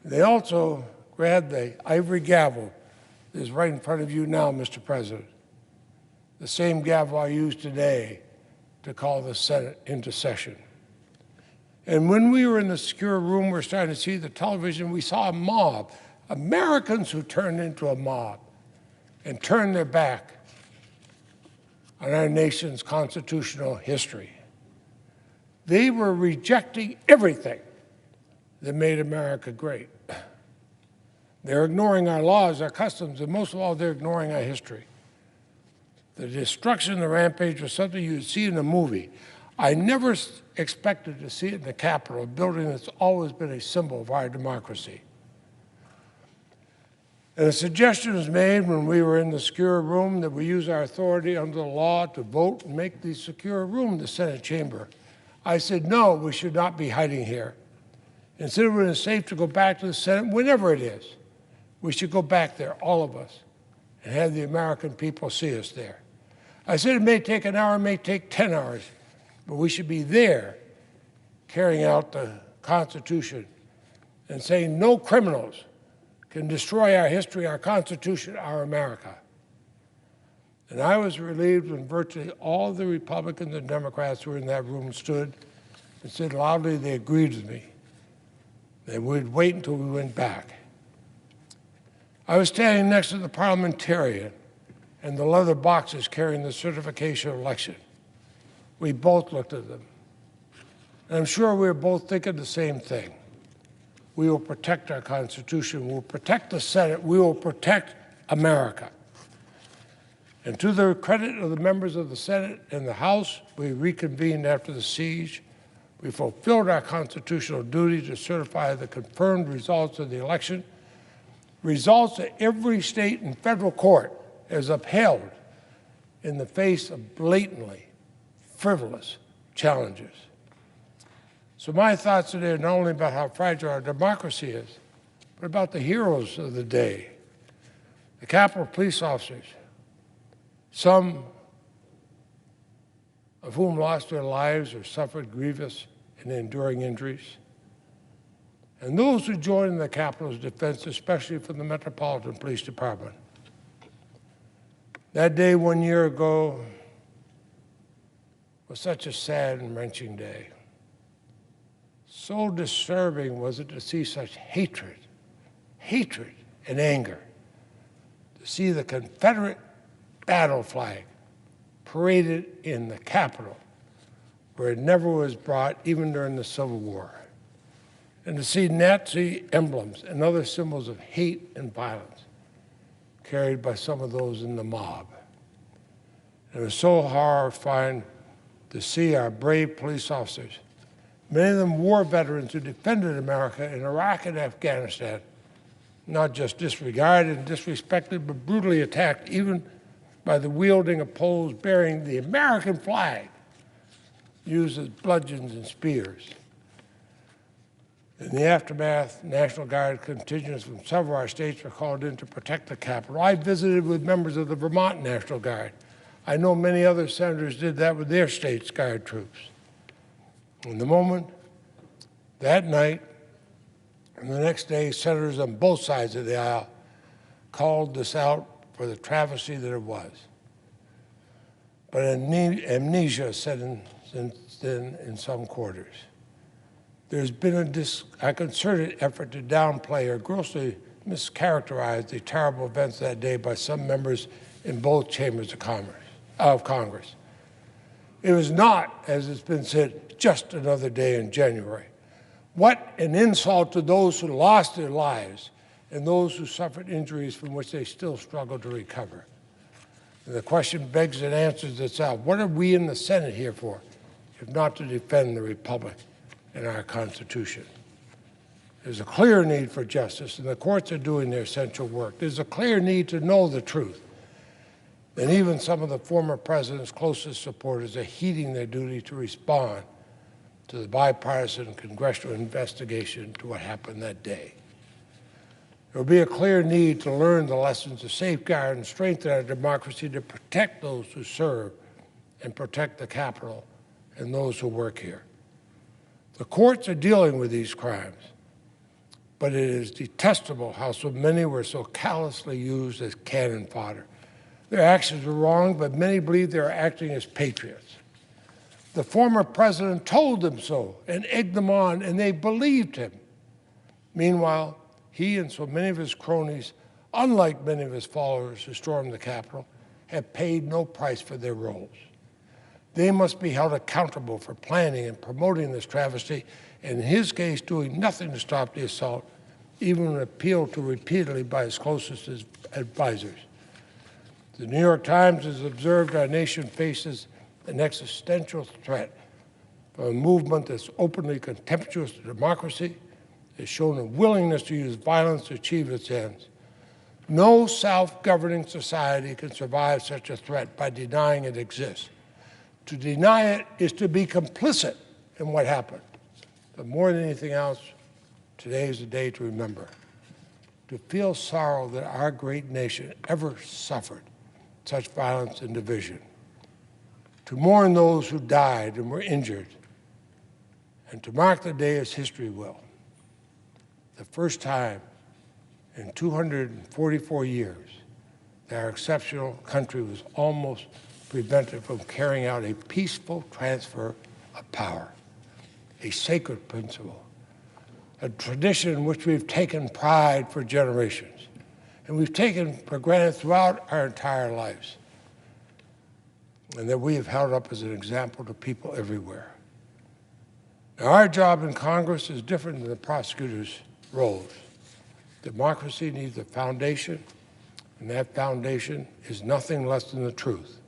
They also grabbed the ivory gavel that is right in front of you now, Mr. President, the same gavel I used today to call the Senate into session. And when we were in the secure room, we were starting to see the television, we saw a mob, Americans who turned into a mob and turned their back on our nation's constitutional history. They were rejecting everything that made America great. They're ignoring our laws, our customs, and most of all, they're ignoring our history. The destruction, the rampage was something you'd see in a movie. I never expected to see it in the Capitol, a building that's always been a symbol of our democracy. And a suggestion was made when we were in the secure room that we use our authority under the law to vote and make the secure room the Senate chamber. I said, no, we should not be hiding here. Instead of it is safe to go back to the Senate, whenever it is, we should go back there, all of us, and have the American people see us there. I said it may take an hour, it may take 10 hours, but we should be there carrying out the Constitution and saying no criminals can destroy our history, our Constitution, our America. And I was relieved when virtually all the Republicans and Democrats who were in that room stood and said loudly they agreed with me. They would wait until we went back. I was standing next to the parliamentarian and the leather boxes carrying the certification of election. We both looked at them. And I'm sure we were both thinking the same thing. We will protect our Constitution. We will protect the Senate. We will protect America. And to the credit of the members of the Senate and the House, we reconvened after the siege. We fulfilled our constitutional duty to certify the confirmed results of the election, results that every state and federal court has upheld in the face of blatantly frivolous challenges. So my thoughts today are not only about how fragile our democracy is, but about the heroes of the day, the Capitol police officers, some of whom lost their lives or suffered grievous and enduring injuries, and those who joined in the Capitol's defense, especially from the Metropolitan Police Department. That day 1 year ago was such a sad and wrenching day. So disturbing was it to see such hatred and anger, to see the Confederate battle flag paraded in the Capitol, where it never was brought even during the Civil War, and to see Nazi emblems and other symbols of hate and violence carried by some of those in the mob. It was so horrifying to see our brave police officers, many of them war veterans who defended America in Iraq and Afghanistan, not just disregarded and disrespected, but brutally attacked even by the wielding of poles bearing the American flag, used as bludgeons and spears. In the aftermath, National Guard contingents from several of our states were called in to protect the Capitol. I visited with members of the Vermont National Guard. I know many other senators did that with their state's Guard troops. In the moment, that night, and the next day, senators on both sides of the aisle called this out for the travesty that it was. But amnesia set in since then in some quarters. There's been a concerted effort to downplay or grossly mischaracterize the terrible events that day by some members in both chambers of Congress. It was not, as it's been said, just another day in January. What an insult to those who lost their lives and those who suffered injuries from which they still struggle to recover. And the question begs and answers itself. What are we in the Senate here for, if not to defend the Republic and our Constitution? There's a clear need for justice, and the courts are doing their essential work. There's a clear need to know the truth. And even some of the former president's closest supporters are heeding their duty to respond to the bipartisan congressional investigation into what happened that day. There will be a clear need to learn the lessons to safeguard and strengthen our democracy, to protect those who serve and protect the Capitol and those who work here. The courts are dealing with these crimes, but it is detestable how so many were so callously used as cannon fodder. Their actions were wrong, but many believe they are acting as patriots. The former president told them so and egged them on, and they believed him. Meanwhile, he and so many of his cronies, unlike many of his followers who stormed the Capitol, have paid no price for their roles. They must be held accountable for planning and promoting this travesty, and in his case, doing nothing to stop the assault, even when appealed to repeatedly by his closest advisors. The New York Times has observed our nation faces an existential threat from a movement that's openly contemptuous to democracy, has shown a willingness to use violence to achieve its ends. No self-governing society can survive such a threat by denying it exists. To deny it is to be complicit in what happened. But more than anything else, today is a day to remember, to feel sorrow that our great nation ever suffered such violence and division, to mourn those who died and were injured, and to mark the day as history will. The first time in 244 years that our exceptional country was almost prevented from carrying out a peaceful transfer of power, a sacred principle, a tradition in which we've taken pride for generations, and we've taken for granted throughout our entire lives, and that we have held up as an example to people everywhere. Now, our job in Congress is different than the prosecutors' roles. Democracy needs a foundation, and that foundation is nothing less than the truth.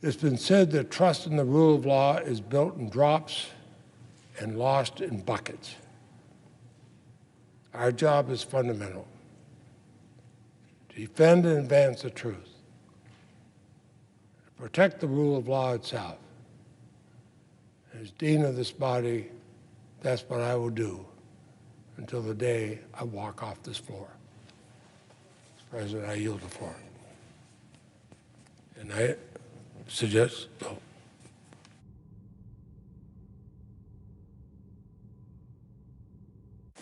It's been said that trust in the rule of law is built in drops and lost in buckets. Our job is fundamental: to defend and advance the truth, to protect the rule of law itself. As Dean of this body, that's what I will do until the day I walk off this floor. Mr. President, I yield the floor. And I suggest,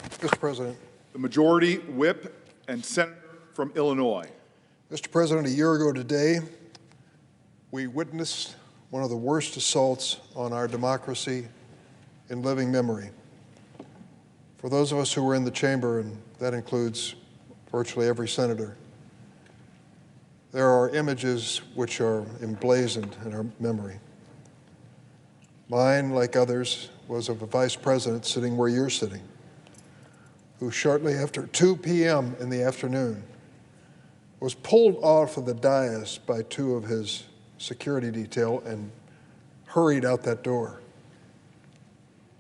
Mr. President. The Majority Whip and Senator from Illinois. Mr. President, a year ago today, we witnessed one of the worst assaults on our democracy in living memory. For those of us who were in the chamber, and that includes virtually every senator, there are images which are emblazoned in our memory. Mine, like others, was of a vice president sitting where you're sitting, who shortly after 2 p.m. in the afternoon was pulled off of the dais by two of his security detail and hurried out that door.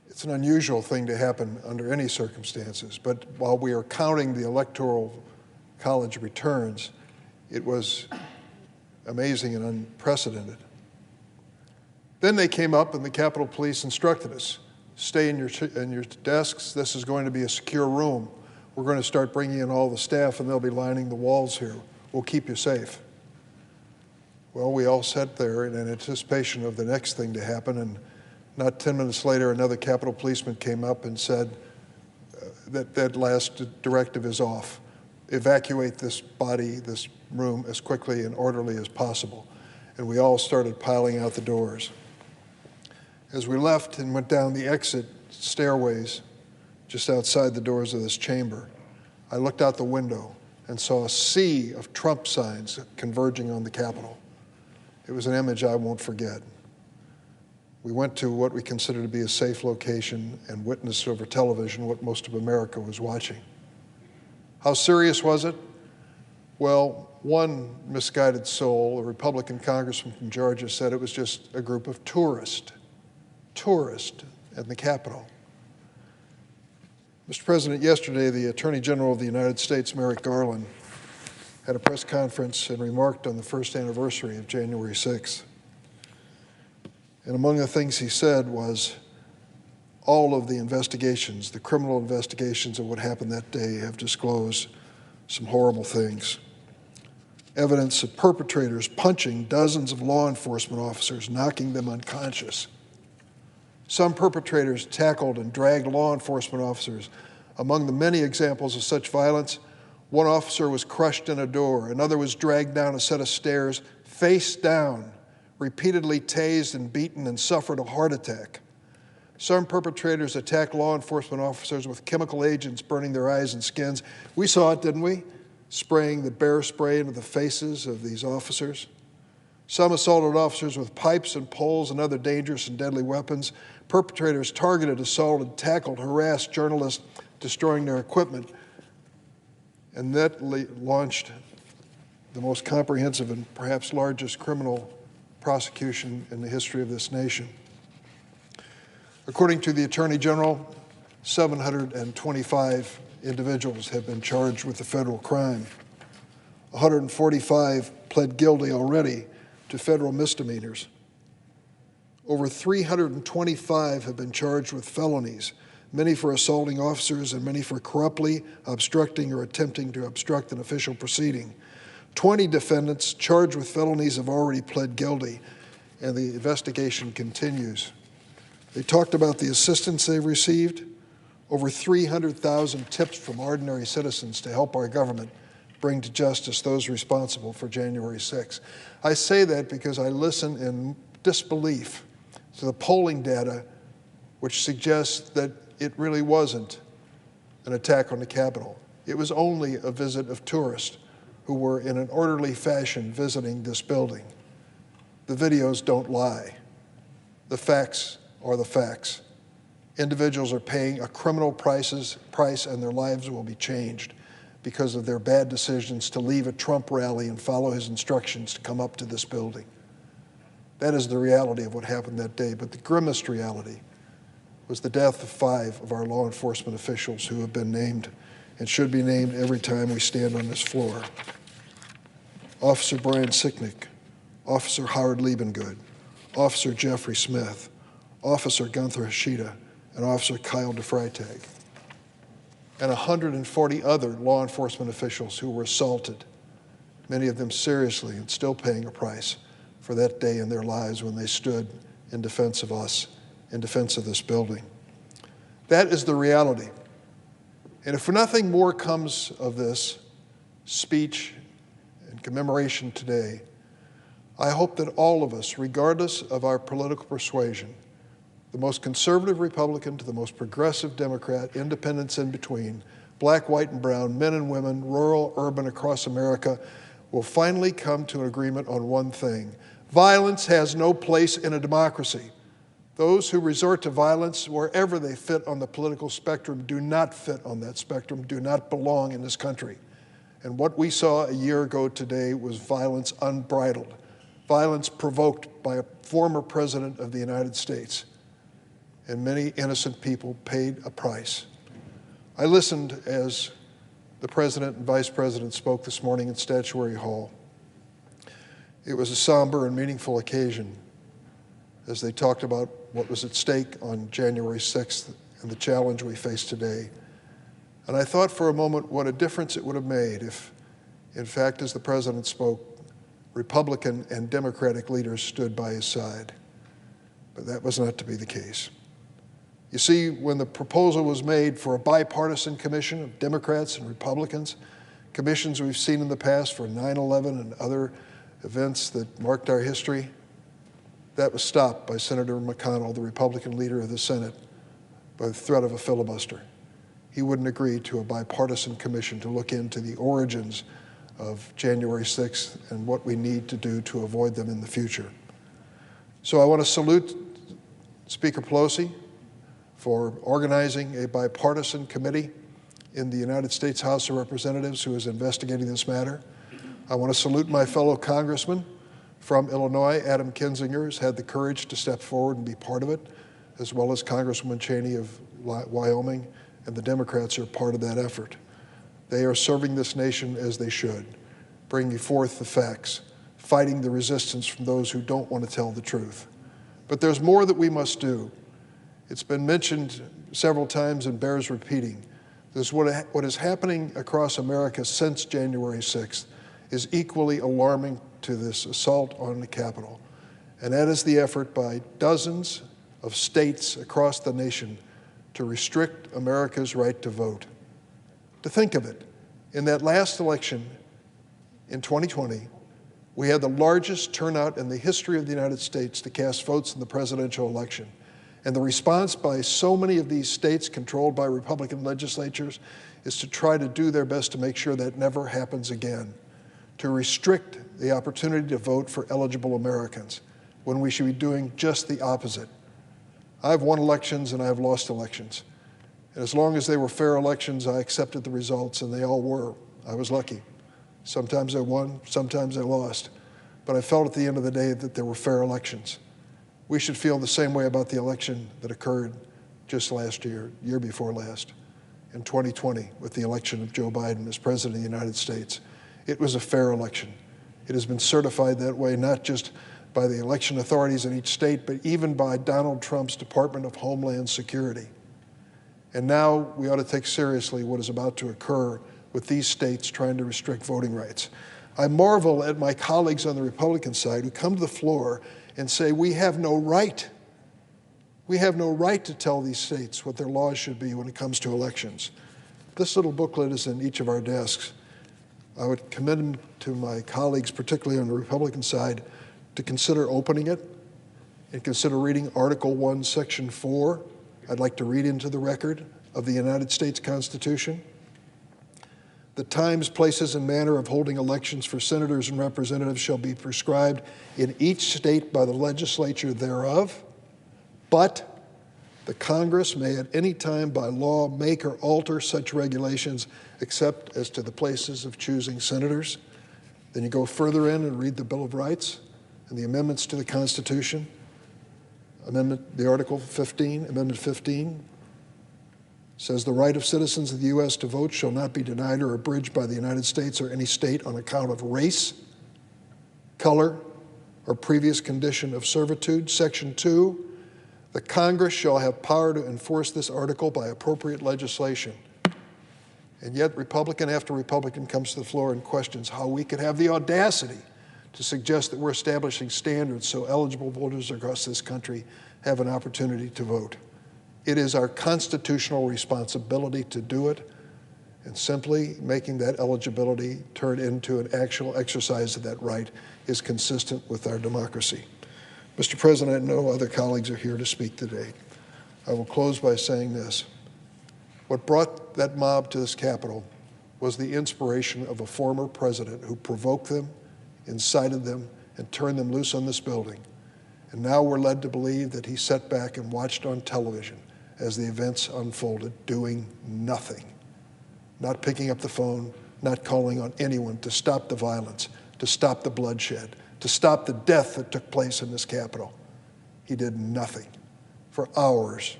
It's an unusual thing to happen under any circumstances, but while we are counting the Electoral College returns, it was amazing and unprecedented. Then they came up and the Capitol Police instructed us, stay in your desks. This is going to be a secure room. We're going to start bringing in all the staff and they'll be lining the walls here. We'll keep you safe. Well, we all sat there in anticipation of the next thing to happen, and not 10 minutes later, another Capitol policeman came up and said that last directive is off. Evacuate this body, this room, as quickly and orderly as possible. And we all started piling out the doors. As we left and went down the exit stairways just outside the doors of this chamber, I looked out the window and saw a sea of Trump signs converging on the Capitol. It was an image I won't forget. We went to what we consider to be a safe location and witnessed over television what most of America was watching. How serious was it? Well, one misguided soul, a Republican congressman from Georgia, said it was just a group of tourists at the Capitol. Mr. President, yesterday the Attorney General of the United States, Merrick Garland, had a press conference and remarked on the first anniversary of January 6th. And among the things he said was, all of the investigations, the criminal investigations of what happened that day, have disclosed some horrible things. Evidence of perpetrators punching dozens of law enforcement officers, knocking them unconscious. Some perpetrators tackled and dragged law enforcement officers. Among the many examples of such violence, one officer was crushed in a door, another was dragged down a set of stairs, face down, repeatedly tased and beaten, and suffered a heart attack. Some perpetrators attacked law enforcement officers with chemical agents burning their eyes and skins. We saw it, didn't we? Spraying the bear spray into the faces of these officers. Some assaulted officers with pipes and poles and other dangerous and deadly weapons. Perpetrators targeted, assaulted, tackled, harassed journalists, destroying their equipment. And that launched the most comprehensive and perhaps largest criminal prosecution in the history of this nation. According to the Attorney General, 725 individuals have been charged with the federal crime. 145 pled guilty already to federal misdemeanors. Over 325 have been charged with felonies, many for assaulting officers and many for corruptly obstructing or attempting to obstruct an official proceeding. 20 defendants charged with felonies have already pled guilty, and the investigation continues. They talked about the assistance they've received, over 300,000 tips from ordinary citizens to help our government bring to justice those responsible for January 6th. I say that because I listen in disbelief to the polling data which suggests that it really wasn't an attack on the Capitol. It was only a visit of tourists who were in an orderly fashion visiting this building. The videos don't lie. The facts are the facts. Individuals are paying a criminal price and their lives will be changed because of their bad decisions to leave a Trump rally and follow his instructions to come up to this building. That is the reality of what happened that day, but the grimmest reality was the death of 5 of our law enforcement officials who have been named and should be named every time we stand on this floor. Officer Brian Sicknick, Officer Howard Liebengood, Officer Jeffrey Smith, Officer Gunther Hashida, and Officer Kyle DeFreitag, and 140 other law enforcement officials who were assaulted, many of them seriously and still paying a price for that day in their lives when they stood in defense of us, in defense of this building. That is the reality. And if nothing more comes of this speech and commemoration today, I hope that all of us, regardless of our political persuasion, the most conservative Republican to the most progressive Democrat, independents in between, black, white, and brown, men and women, rural, urban, across America, will finally come to an agreement on one thing. Violence has no place in a democracy. Those who resort to violence wherever they fit on the political spectrum do not fit on that spectrum, do not belong in this country. And what we saw a year ago today was violence unbridled, violence provoked by a former president of the United States. And many innocent people paid a price. I listened as the President and Vice President spoke this morning in Statuary Hall. It was a somber and meaningful occasion as they talked about what was at stake on January 6th and the challenge we face today. And I thought for a moment what a difference it would have made if, in fact, as the President spoke, Republican and Democratic leaders stood by his side. But that was not to be the case. You see, when the proposal was made for a bipartisan commission of Democrats and Republicans, commissions we've seen in the past for 9/11 and other events that marked our history, that was stopped by Senator McConnell, the Republican leader of the Senate, by the threat of a filibuster. He wouldn't agree to a bipartisan commission to look into the origins of January 6th and what we need to do to avoid them in the future. So I want to salute Speaker Pelosi for organizing a bipartisan committee in the United States House of Representatives who is investigating this matter. I want to salute my fellow congressman from Illinois, Adam Kinzinger, who's had the courage to step forward and be part of it, as well as Congresswoman Cheney of Wyoming, and the Democrats are part of that effort. They are serving this nation as they should, bringing forth the facts, fighting the resistance from those who don't want to tell the truth. But there's more that we must do. It's been mentioned several times and bears repeating. What is happening across America since January 6th is equally alarming to this assault on the Capitol. And that is the effort by dozens of states across the nation to restrict America's right to vote. To think of it, in that last election in 2020, we had the largest turnout in the history of the United States to cast votes in the presidential election. And the response by so many of these states controlled by Republican legislatures is to try to do their best to make sure that never happens again, to restrict the opportunity to vote for eligible Americans when we should be doing just the opposite. I've won elections and I've lost elections. And as long as they were fair elections, I accepted the results, and they all were. I was lucky. Sometimes I won, sometimes I lost. But I felt at the end of the day that there were fair elections. We should feel the same way about the election that occurred just last year, year before last, in 2020, with the election of Joe Biden as President of the United States. It was a fair election. It has been certified that way, not just by the election authorities in each state, but even by Donald Trump's Department of Homeland Security. And now we ought to take seriously what is about to occur with these states trying to restrict voting rights. I marvel at my colleagues on the Republican side who come to the floor and say, we have no right. We have no right to tell these states what their laws should be when it comes to elections. This little booklet is in each of our desks. I would commend to my colleagues, particularly on the Republican side, to consider opening it and consider reading Article 1, Section 4. I'd like to read into the record of the United States Constitution. The times, places, and manner of holding elections for senators and representatives shall be prescribed in each state by the legislature thereof, but the Congress may at any time by law make or alter such regulations except as to the places of choosing senators. Then you go further in and read the Bill of Rights and the amendments to the Constitution. The Article 15, Amendment 15, says the right of citizens of the U.S. to vote shall not be denied or abridged by the United States or any state on account of race, color, or previous condition of servitude. Section 2, the Congress shall have power to enforce this article by appropriate legislation. And yet Republican after Republican comes to the floor and questions how we could have the audacity to suggest that we're establishing standards so eligible voters across this country have an opportunity to vote. It is our constitutional responsibility to do it, and simply making that eligibility turn into an actual exercise of that right is consistent with our democracy. Mr. President, I know other colleagues are here to speak today. I will close by saying this. What brought that mob to this Capitol was the inspiration of a former president who provoked them, incited them, and turned them loose on this building. And now we're led to believe that he sat back and watched on television as the events unfolded, doing nothing, not picking up the phone, not calling on anyone to stop the violence, to stop the bloodshed, to stop the death that took place in this Capitol. He did nothing for hours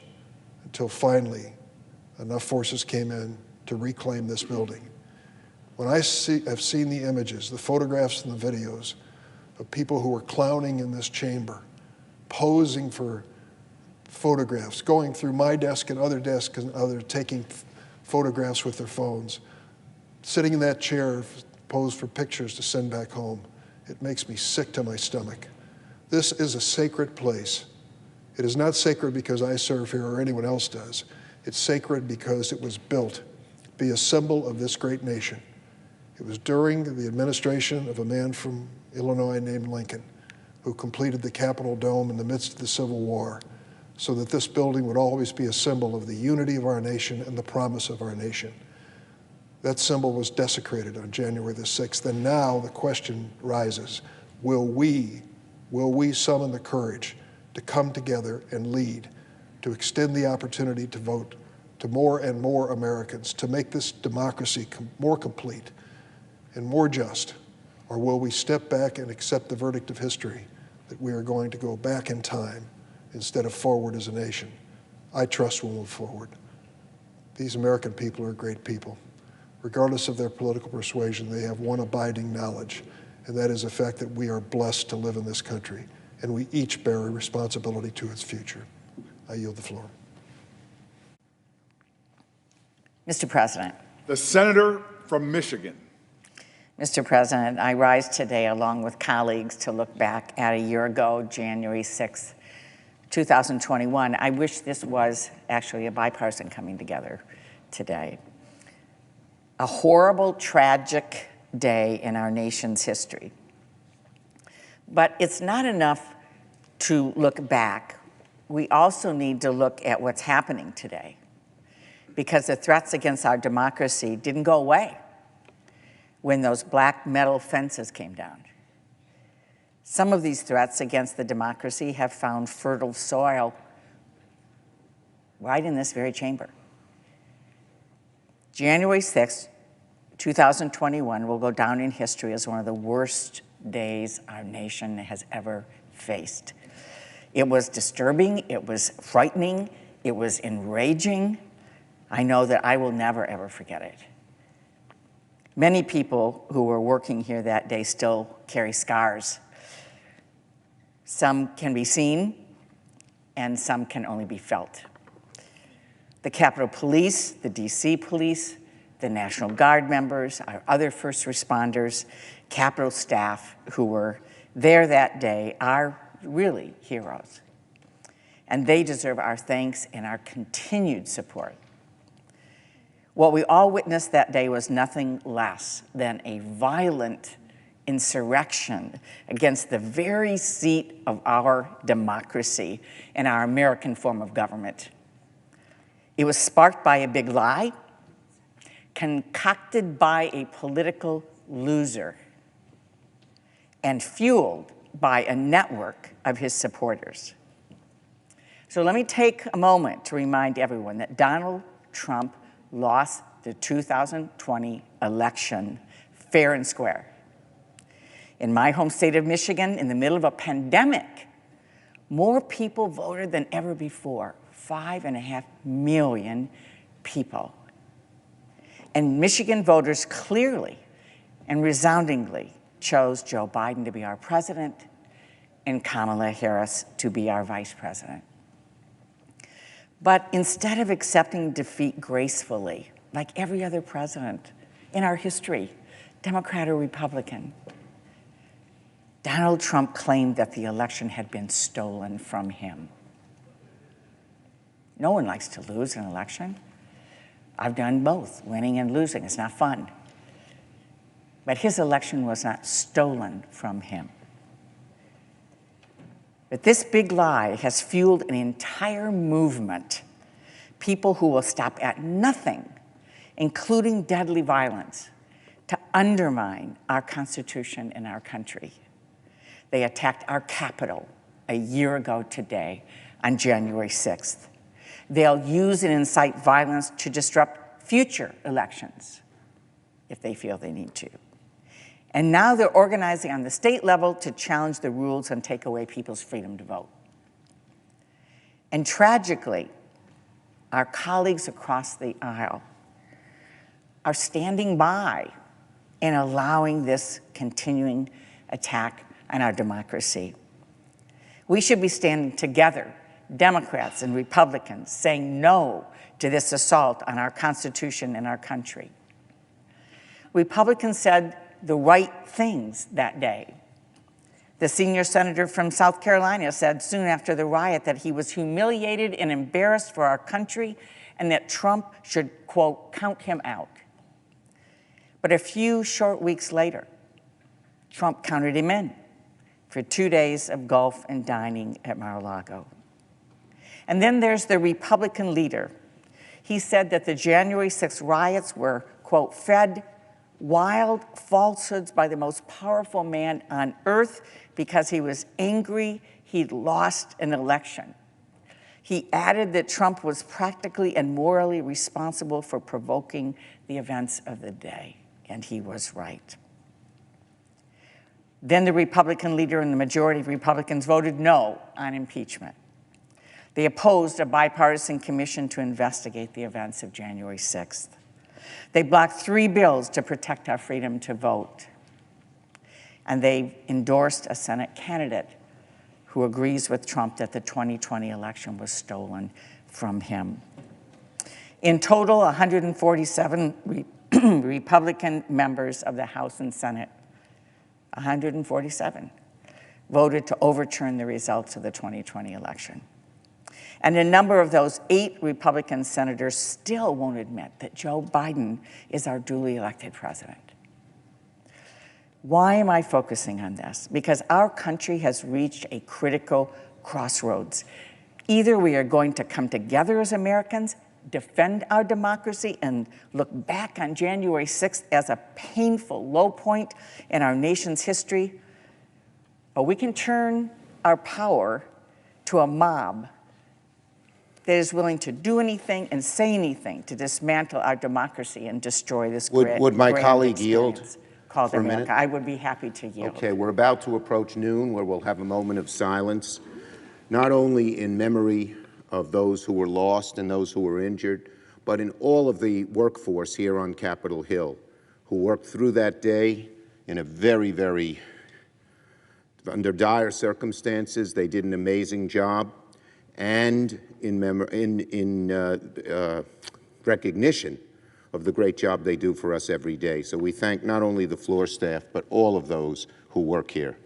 until finally enough forces came in to reclaim this building. When I've seen the images, the photographs and the videos of people who were clowning in this chamber, posing for photographs, going through my desk and other desks and others, taking photographs with their phones, sitting in that chair, posed for pictures to send back home, it makes me sick to my stomach. This is a sacred place. It is not sacred because I serve here or anyone else does. It's sacred because it was built to be a symbol of this great nation. It was during the administration of a man from Illinois named Lincoln, who completed the Capitol Dome in the midst of the Civil War, so that this building would always be a symbol of the unity of our nation and the promise of our nation. That symbol was desecrated on January the 6th, and now the question rises, will we summon the courage to come together and lead, to extend the opportunity to vote to more and more Americans, to make this democracy more complete and more just, or will we step back and accept the verdict of history that we are going to go back in time instead of forward as a nation? I trust we'll move forward. These American people are great people. Regardless of their political persuasion, they have one abiding knowledge, and that is the fact that we are blessed to live in this country, and we each bear a responsibility to its future. I yield the floor. Mr. President. The senator from Michigan. Mr. President, I rise today along with colleagues to look back at a year ago, January 6th, 2021. I wish this was actually a bipartisan coming together today. A horrible, tragic day in our nation's history. But it's not enough to look back. We also need to look at what's happening today, because the threats against our democracy didn't go away when those black metal fences came down. Some of these threats against the democracy have found fertile soil right in this very chamber. January 6th, 2021 will go down in history as one of the worst days our nation has ever faced. It was disturbing, it was frightening, it was enraging. I know that I will never, ever forget it. Many people who were working here that day still carry scars. Some can be seen, and some can only be felt. The Capitol Police, the DC Police, the National Guard members, our other first responders, Capitol staff who were there that day are really heroes. And they deserve our thanks and our continued support. What we all witnessed that day was nothing less than a violent insurrection against the very seat of our democracy and our American form of government. It was sparked by a big lie, concocted by a political loser and fueled by a network of his supporters. So let me take a moment to remind everyone that Donald Trump lost the 2020 election fair and square. In my home state of Michigan, in the middle of a pandemic, more people voted than ever before, 5.5 million people. And Michigan voters clearly and resoundingly chose Joe Biden to be our president and Kamala Harris to be our vice president. But instead of accepting defeat gracefully, like every other president in our history, Democrat or Republican, Donald Trump claimed that the election had been stolen from him. No one likes to lose an election. I've done both, winning and losing. It's not fun. But his election was not stolen from him. But this big lie has fueled an entire movement, people who will stop at nothing, including deadly violence, to undermine our Constitution and our country. They attacked our Capitol a year ago today on January 6th. They'll use and incite violence to disrupt future elections if they feel they need to. And now they're organizing on the state level to challenge the rules and take away people's freedom to vote. And tragically, our colleagues across the aisle are standing by and allowing this continuing attack on our democracy. We should be standing together, Democrats and Republicans, saying no to this assault on our Constitution and our country. Republicans said the right things that day. The senior senator from South Carolina said soon after the riot that he was humiliated and embarrassed for our country and that Trump should, quote, count him out. But a few short weeks later, Trump counted him in for 2 days of golf and dining at Mar-a-Lago. And then there's the Republican leader. He said that the January 6th riots were, quote, fed wild falsehoods by the most powerful man on earth because he was angry he'd lost an election. He added that Trump was practically and morally responsible for provoking the events of the day, and he was right. Then the Republican leader and the majority of Republicans voted no on impeachment. They opposed a bipartisan commission to investigate the events of January 6th. They blocked 3 bills to protect our freedom to vote. And they endorsed a Senate candidate who agrees with Trump that the 2020 election was stolen from him. In total, 147 Republican members of the House and Senate, 147, voted to overturn the results of the 2020 election. And a number of those 8 Republican senators still won't admit that Joe Biden is our duly elected president. Why am I focusing on this? Because our country has reached a critical crossroads. Either we are going to come together as Americans, defend our democracy, and look back on January 6th as a painful low point in our nation's history, or we can turn our power to a mob that is willing to do anything and say anything to dismantle our democracy and destroy this Would my colleague yield called for a America. minute? I would be happy to yield. Okay, we're about to approach noon, where we'll have a moment of silence, not only in memory of those who were lost and those who were injured, but in all of the workforce here on Capitol Hill who worked through that day in a very, under dire circumstances. They did an amazing job. And in recognition of the great job they do for us every day. So we thank not only the floor staff, but all of those who work here.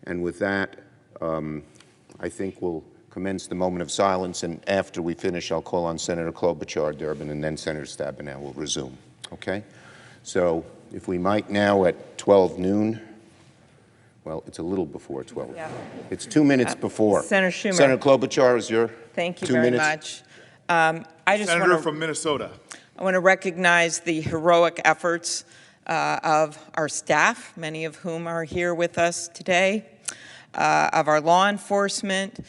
And with that, I think we'll commence the moment of silence, and after we finish, I'll call on Senator Klobuchar, Durbin, and then Senator Stabenow will resume, okay? So if we might now at 12 noon, well, it's a little before 12. Yeah. It's 2 minutes before. Senator Schumer. Senator Klobuchar is your Thank you 2 very minutes. much. I just Senator want from Minnesota. I want to recognize the heroic efforts of our staff, many of whom are here with us today, of our law enforcement,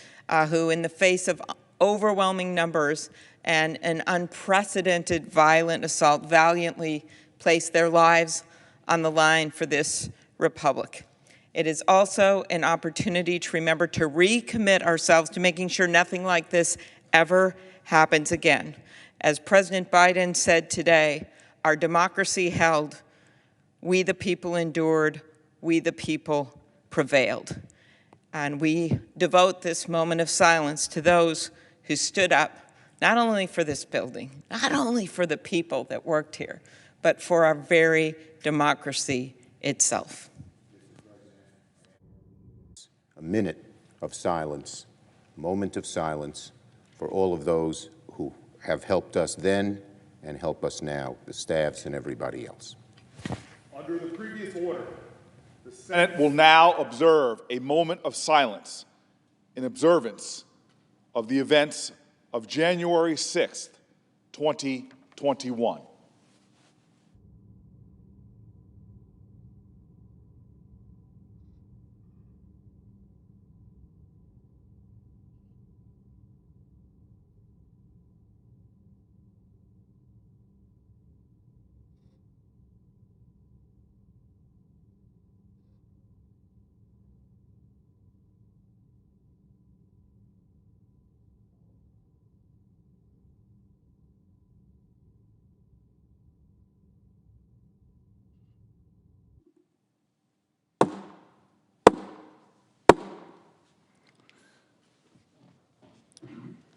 who in the face of overwhelming numbers and an unprecedented violent assault valiantly placed their lives on the line for this republic. It is also an opportunity to remember to recommit ourselves to making sure nothing like this ever happens again. As President Biden said today, our democracy held, we the people endured, we the people prevailed. And we devote this moment of silence to those who stood up, not only for this building, not only for the people that worked here, but for our very democracy itself. A minute of silence, a moment of silence for all of those who have helped us then and help us now, the staffs and everybody else. Under the previous order, the Senate will now observe a moment of silence in observance of the events of January 6th, 2021.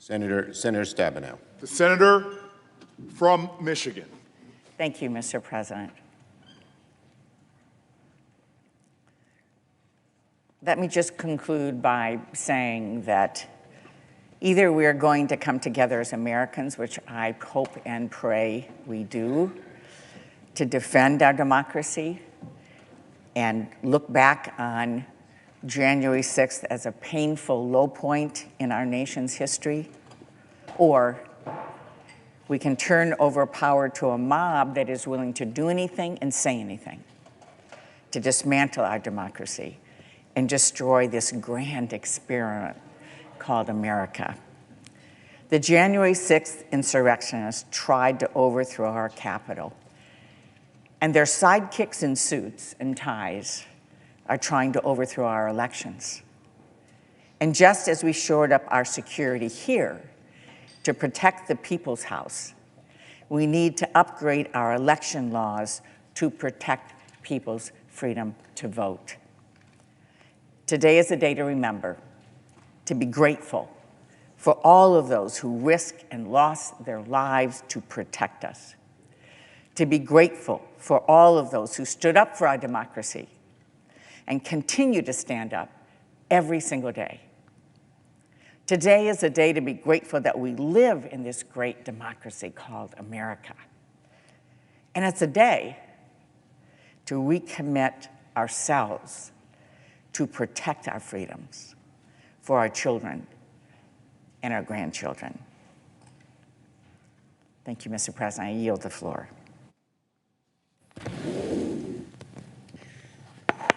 Senator Stabenow. The senator from Michigan. Thank you, Mr. President. Let me just conclude by saying that either we are going to come together as Americans, which I hope and pray we do, to defend our democracy and look back on January 6th as a painful low point in our nation's history, or we can turn over power to a mob that is willing to do anything and say anything to dismantle our democracy and destroy this grand experiment called America. The January 6th insurrectionists tried to overthrow our Capitol, and their sidekicks in suits and ties are trying to overthrow our elections. And just as we shored up our security here to protect the People's House, we need to upgrade our election laws to protect people's freedom to vote. Today is a day to remember, to be grateful for all of those who risked and lost their lives to protect us, to be grateful for all of those who stood up for our democracy and continue to stand up every single day. Today is a day to be grateful that we live in this great democracy called America. And it's a day to recommit ourselves to protect our freedoms for our children and our grandchildren. Thank you, Mr. President. I yield the floor.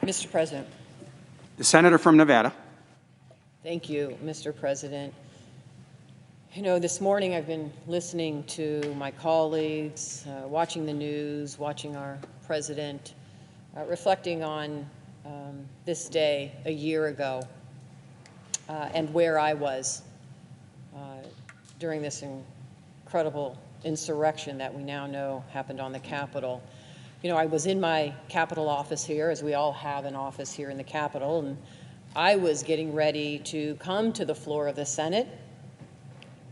Mr. President. The senator from Nevada. Thank you, Mr. President. You know, this morning I've been listening to my colleagues, watching the news, watching our president, reflecting on this day a year ago and where I was during this incredible insurrection that we now know happened on the Capitol. You know, I was in my Capitol office here, as we all have an office here in the Capitol, and I was getting ready to come to the floor of the Senate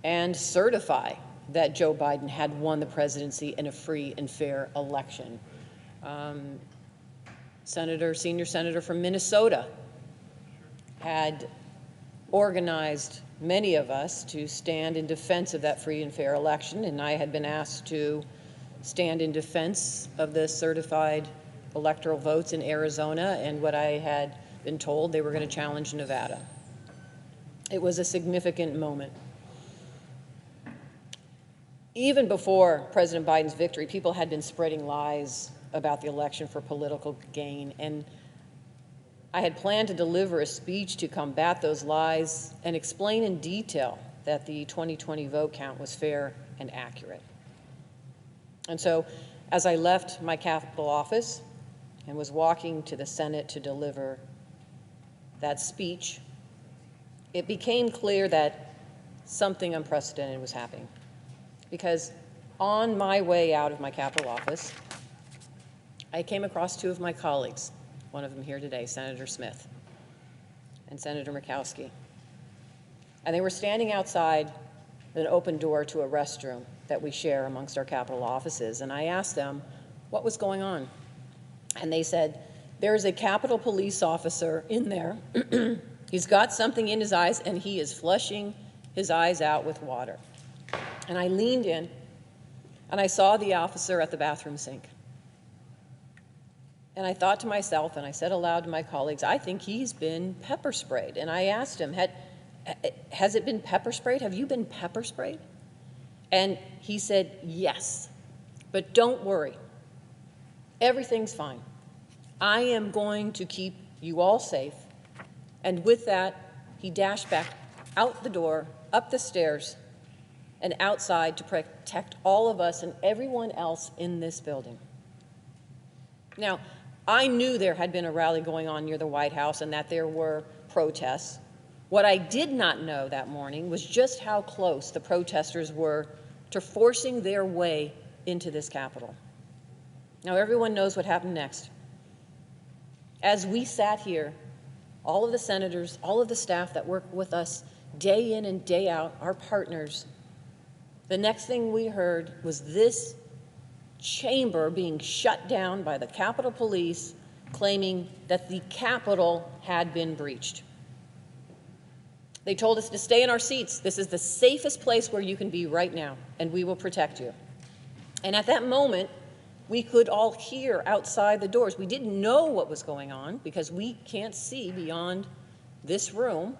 and certify that Joe Biden had won the presidency in a free and fair election. Senior Senator from Minnesota had organized many of us to stand in defense of that free and fair election, and I had been asked to stand in defense of the certified electoral votes in Arizona, and what I had been told they were going to challenge Nevada. It was a significant moment. Even before President Biden's victory, people had been spreading lies about the election for political gain, and I had planned to deliver a speech to combat those lies and explain in detail that the 2020 vote count was fair and accurate. And so, as I left my Capitol office and was walking to the Senate to deliver that speech, it became clear that something unprecedented was happening. Because on my way out of my Capitol office, I came across two of my colleagues, one of them here today, Senator Smith and Senator Murkowski. And they were standing outside an open door to a restroom that we share amongst our Capitol offices. And I asked them what was going on. And they said, there is a Capitol police officer in there. He's got something in his eyes, and he is flushing his eyes out with water. And I leaned in, and I saw the officer at the bathroom sink. And I thought to myself, and I said aloud to my colleagues, I think he's been pepper sprayed. And I asked him, has it been pepper sprayed? Have you been pepper sprayed? And he said, yes, but don't worry. Everything's fine. I am going to keep you all safe. And with that, he dashed back out the door, up the stairs, and outside to protect all of us and everyone else in this building. Now, I knew there had been a rally going on near the White House and that there were protests. What I did not know that morning was just how close the protesters were to forcing their way into this Capitol. Now, everyone knows what happened next. As we sat here, all of the senators, all of the staff that work with us day in and day out, our partners, the next thing we heard was this chamber being shut down by the Capitol Police, claiming that the Capitol had been breached. They told us to stay in our seats. This is the safest place where you can be right now, and we will protect you. And at that moment, we could all hear outside the doors. We didn't know what was going on because we can't see beyond this room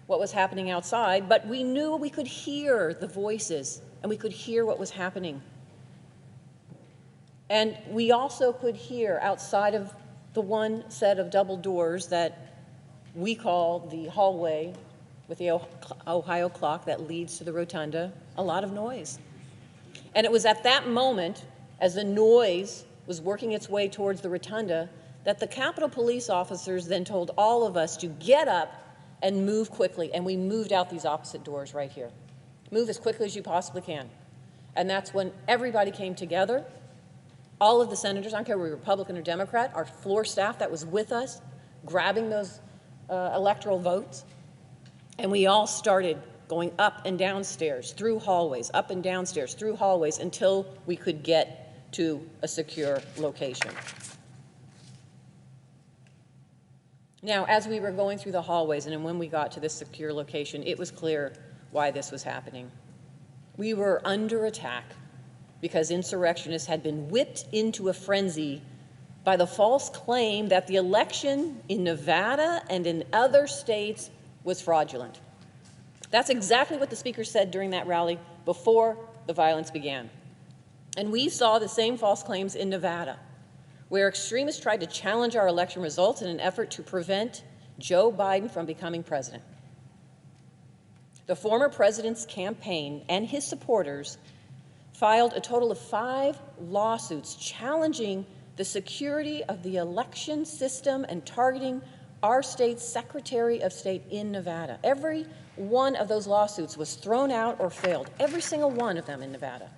what was happening outside, but we knew we could hear the voices and we could hear what was happening. And we also could hear outside of the one set of double doors that we call the hallway with the Ohio clock that leads to the rotunda, a lot of noise. And it was at that moment, as the noise was working its way towards the rotunda, that the Capitol Police officers then told all of us to get up and move quickly. And we moved out these opposite doors right here. Move as quickly as you possibly can. And that's when everybody came together. All of the senators, I don't care if we were Republican or Democrat, our floor staff that was with us, grabbing those electoral votes. And we all started going up and downstairs, through hallways, up and downstairs, through hallways, until we could get to a secure location. Now, as we were going through the hallways and when we got to this secure location, it was clear why this was happening. We were under attack because insurrectionists had been whipped into a frenzy by the false claim that the election in Nevada and in other states was fraudulent. That's exactly what the speaker said during that rally before the violence began. And we saw the same false claims in Nevada, where extremists tried to challenge our election results in an effort to prevent Joe Biden from becoming president. The former president's campaign and his supporters filed a total of 5 lawsuits challenging the security of the election system and targeting our state's Secretary of State in Nevada. Every one of those lawsuits was thrown out or failed, every single one of them in Nevada.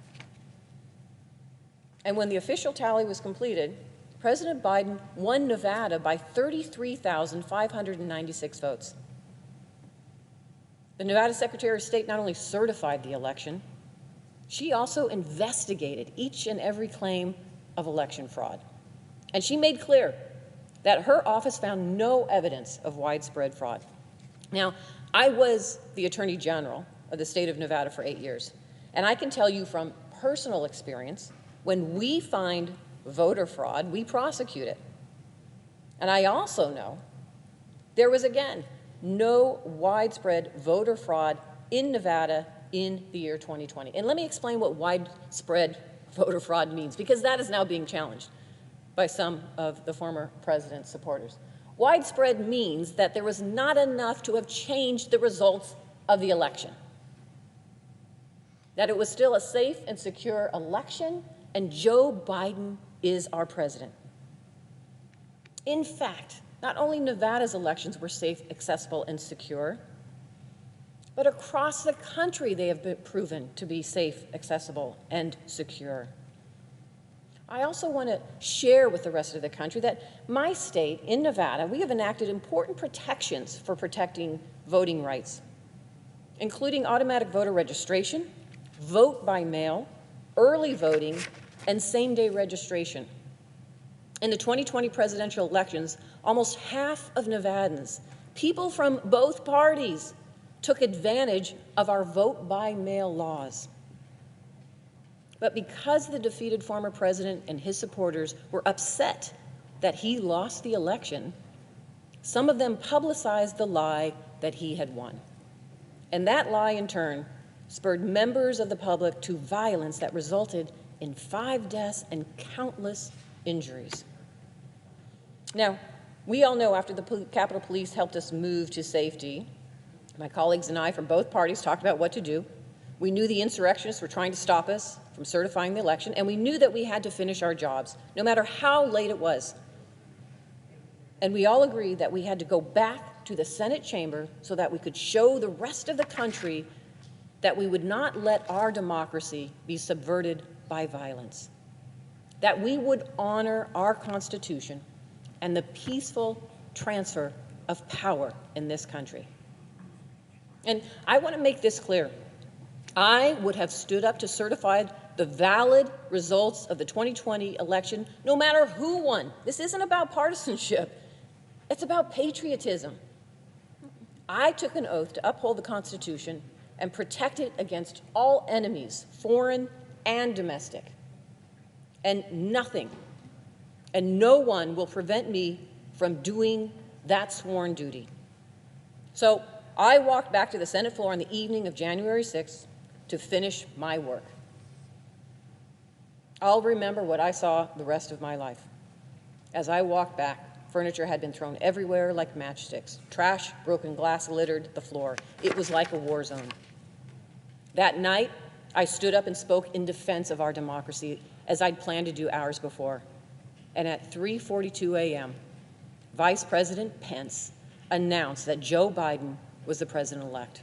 And when the official tally was completed, President Biden won Nevada by 33,596 votes. The Nevada Secretary of State not only certified the election, she also investigated each and every claim of election fraud. And she made clear that her office found no evidence of widespread fraud. Now, I was the Attorney General of the state of Nevada for 8 years, and I can tell you from personal experience, when we find voter fraud, we prosecute it. And I also know there was, again, no widespread voter fraud in Nevada in the year 2020. And let me explain what widespread voter fraud means, because that is now being challenged by some of the former president's supporters. Widespread means that there was not enough to have changed the results of the election, that it was still a safe and secure election, and Joe Biden is our president. In fact, not only Nevada's elections were safe, accessible, and secure, but across the country they have been proven to be safe, accessible, and secure. I also want to share with the rest of the country that my state, in Nevada, we have enacted important protections for protecting voting rights, including automatic voter registration, vote by mail, early voting, and same-day registration. In the 2020 presidential elections, almost half of Nevadans, people from both parties, took advantage of our vote-by-mail laws. But because the defeated former president and his supporters were upset that he lost the election, some of them publicized the lie that he had won. And that lie, in turn, spurred members of the public to violence that resulted in 5 deaths and countless injuries. Now, we all know after the Capitol Police helped us move to safety, my colleagues and I from both parties talked about what to do. We knew the insurrectionists were trying to stop us from certifying the election, and we knew that we had to finish our jobs, no matter how late it was. And we all agreed that we had to go back to the Senate chamber so that we could show the rest of the country that we would not let our democracy be subverted by violence, that we would honor our Constitution and the peaceful transfer of power in this country. And I want to make this clear. I would have stood up to certify the valid results of the 2020 election, no matter who won. This isn't about partisanship. It's about patriotism. I took an oath to uphold the Constitution and protect it against all enemies, foreign and domestic. And nothing and no one will prevent me from doing that sworn duty. So I walked back to the Senate floor on the evening of January 6th to finish my work. I'll remember what I saw the rest of my life. As I walked back, furniture had been thrown everywhere like matchsticks. Trash, broken glass littered the floor. It was like a war zone. That night, I stood up and spoke in defense of our democracy, as I'd planned to do hours before. And at 3:42 a.m., Vice President Pence announced that Joe Biden was the president-elect.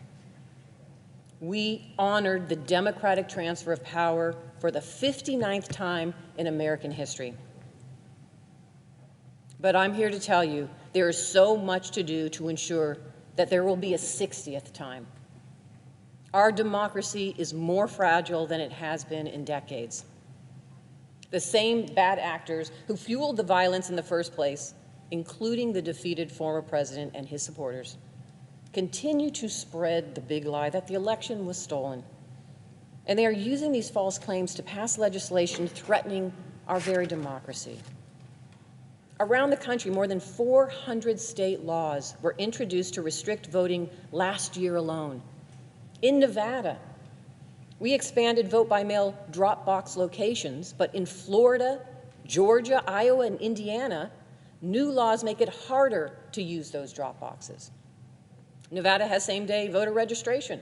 We honored the democratic transfer of power for the 59th time in American history. But I'm here to tell you there is so much to do to ensure that there will be a 60th time. Our democracy is more fragile than it has been in decades. The same bad actors who fueled the violence in the first place, including the defeated former president and his supporters, continue to spread the big lie that the election was stolen. And they are using these false claims to pass legislation threatening our very democracy. Around the country, more than 400 state laws were introduced to restrict voting last year alone. In Nevada, we expanded vote-by-mail drop box locations, but in Florida, Georgia, Iowa, and Indiana, new laws make it harder to use those drop boxes. Nevada has same-day voter registration,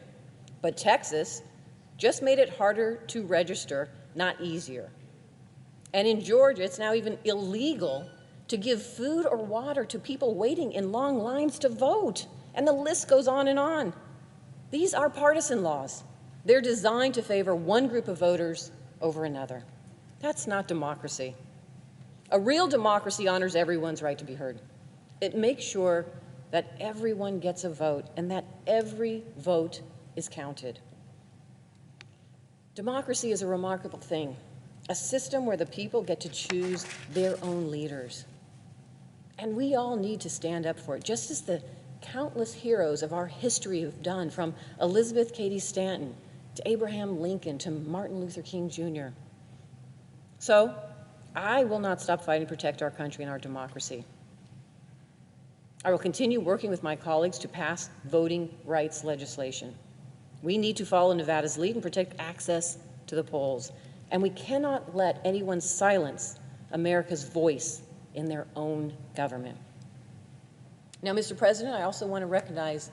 but Texas just made it harder to register, not easier. And in Georgia, it's now even illegal to give food or water to people waiting in long lines to vote. And the list goes on and on. These are partisan laws. They're designed to favor one group of voters over another. That's not democracy. A real democracy honors everyone's right to be heard. It makes sure that everyone gets a vote and that every vote is counted. Democracy is a remarkable thing, a system where the people get to choose their own leaders. And we all need to stand up for it, just as the countless heroes of our history have done, from Elizabeth Cady Stanton to Abraham Lincoln to Martin Luther King Jr. So I will not stop fighting to protect our country and our democracy. I will continue working with my colleagues to pass voting rights legislation. We need to follow Nevada's lead and protect access to the polls. And we cannot let anyone silence America's voice in their own government. Now, Mr. President, I also want to recognize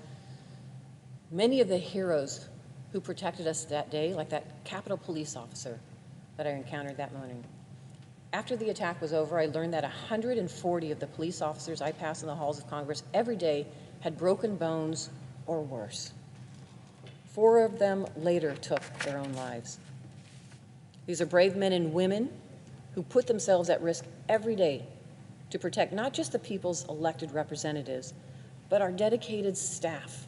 many of the heroes who protected us that day, like that Capitol police officer that I encountered that morning. After the attack was over, I learned that 140 of the police officers I passed in the halls of Congress every day had broken bones or worse. 4 of them later took their own lives. These are brave men and women who put themselves at risk every day to protect not just the people's elected representatives, but our dedicated staff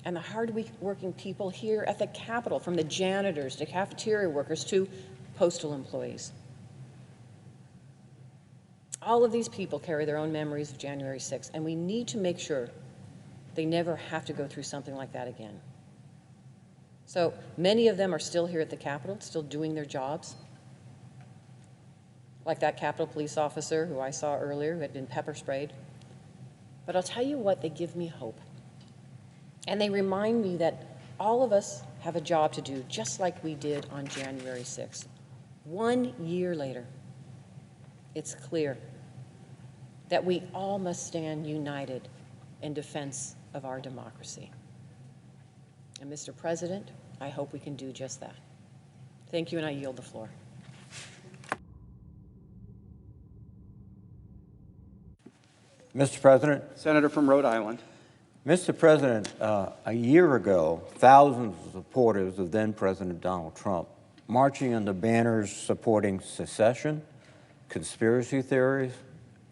and the hard-working people here at the Capitol, from the janitors to cafeteria workers to postal employees. All of these people carry their own memories of January 6th, and we need to make sure they never have to go through something like that again. So many of them are still here at the Capitol, still doing their jobs, like that Capitol police officer who I saw earlier who had been pepper sprayed. But I'll tell you what, they give me hope. And they remind me that all of us have a job to do, just like we did on January 6th. 1 year later, it's clear that we all must stand united in defense of our democracy. And Mr. President, I hope we can do just that. Thank you, and I yield the floor. Mr. President. Senator from Rhode Island. Mr. President, a year ago, thousands of supporters of then-President Donald Trump, marching under banners supporting secession, conspiracy theories,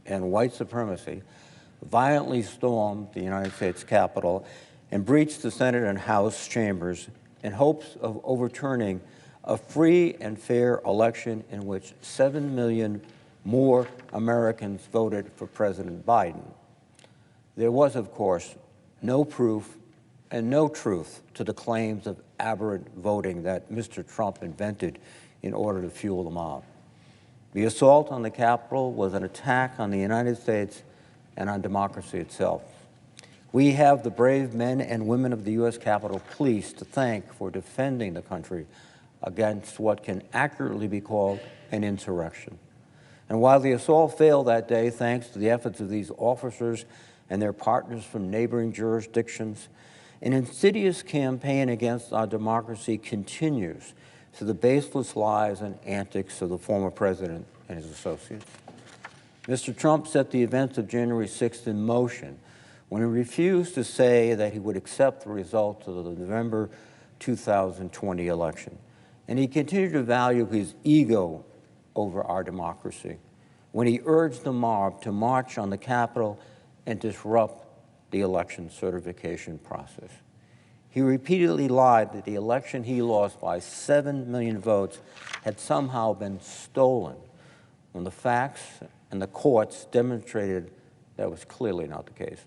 and white supremacy, violently stormed the United States Capitol and breached the Senate and House chambers in hopes of overturning a free and fair election in which 7 million more Americans voted for President Biden. There was, of course, no proof and no truth to the claims of aberrant voting that Mr. Trump invented in order to fuel the mob. The assault on the Capitol was an attack on the United States and on democracy itself. We have the brave men and women of the U.S. Capitol Police to thank for defending the country against what can accurately be called an insurrection. And while the assault failed that day, thanks to the efforts of these officers and their partners from neighboring jurisdictions, an insidious campaign against our democracy continues through the baseless lies and antics of the former president and his associates. Mr. Trump set the events of January 6th in motion when he refused to say that he would accept the results of the November 2020 election. And he continued to value his ego over our democracy when he urged the mob to march on the Capitol and disrupt the election certification process. He repeatedly lied that the election he lost by 7 million votes had somehow been stolen, when the facts and the courts demonstrated that was clearly not the case.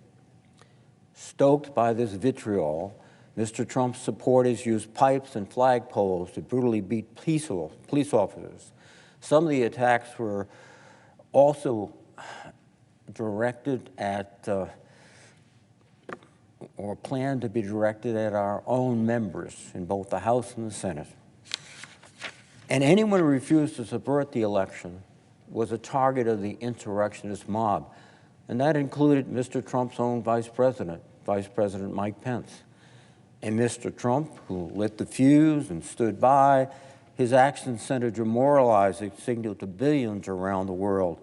Stoked by this vitriol, Mr. Trump's supporters used pipes and flagpoles to brutally beat police officers. Some of the attacks were also directed at, or planned to be directed at our own members in both the House and the Senate. And anyone who refused to subvert the election was a target of the insurrectionist mob, and that included Mr. Trump's own Vice President Mike Pence. And Mr. Trump, who lit the fuse and stood by, his actions sent a demoralizing signal to billions around the world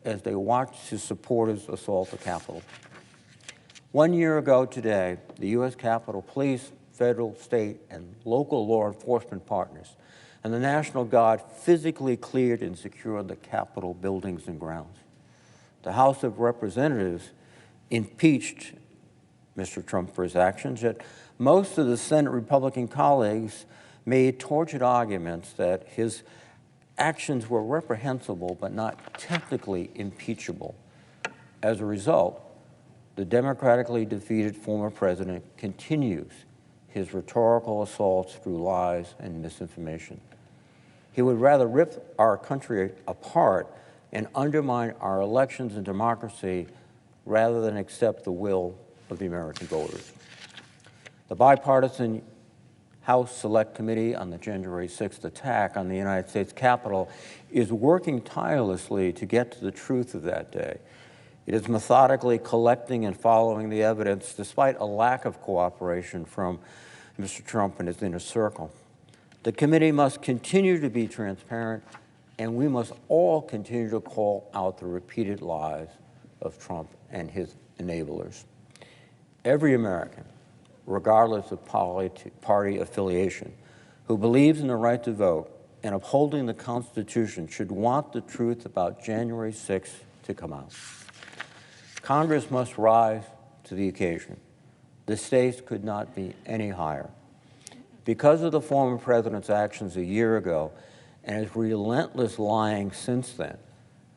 as they watched his supporters assault the Capitol. 1 year ago today, the U.S. Capitol Police, federal, state, and local law enforcement partners and the National Guard physically cleared and secured the Capitol buildings and grounds. The House of Representatives impeached Mr. Trump for his actions, yet most of the Senate Republican colleagues made tortured arguments that his actions were reprehensible but not technically impeachable. As a result, the democratically defeated former president continues his rhetorical assaults through lies and misinformation. He would rather rip our country apart and undermine our elections and democracy rather than accept the will of the American voters. The bipartisan House Select Committee on the January 6th attack on the United States Capitol is working tirelessly to get to the truth of that day. It is methodically collecting and following the evidence despite a lack of cooperation from Mr. Trump and his inner circle. The committee must continue to be transparent, and we must all continue to call out the repeated lies of Trump and his enablers. Every American, regardless of party affiliation, who believes in the right to vote and upholding the Constitution should want the truth about January 6th to come out. Congress must rise to the occasion. The stakes could not be any higher. Because of the former president's actions a year ago and his relentless lying since then,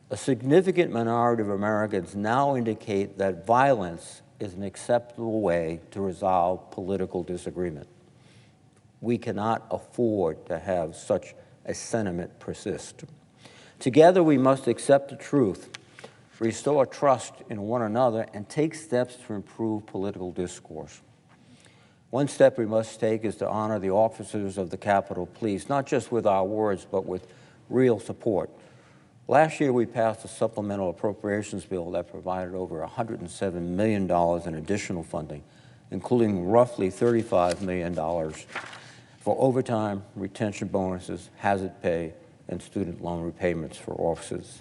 a significant minority of Americans now indicate that violence is an acceptable way to resolve political disagreement. We cannot afford to have such a sentiment persist. Together, we must accept the truth, restore trust in one another, and take steps to improve political discourse. One step we must take is to honor the officers of the Capitol Police, not just with our words, but with real support. Last year, we passed a supplemental appropriations bill that provided over $107 million in additional funding, including roughly $35 million for overtime, retention bonuses, hazard pay, and student loan repayments for officers.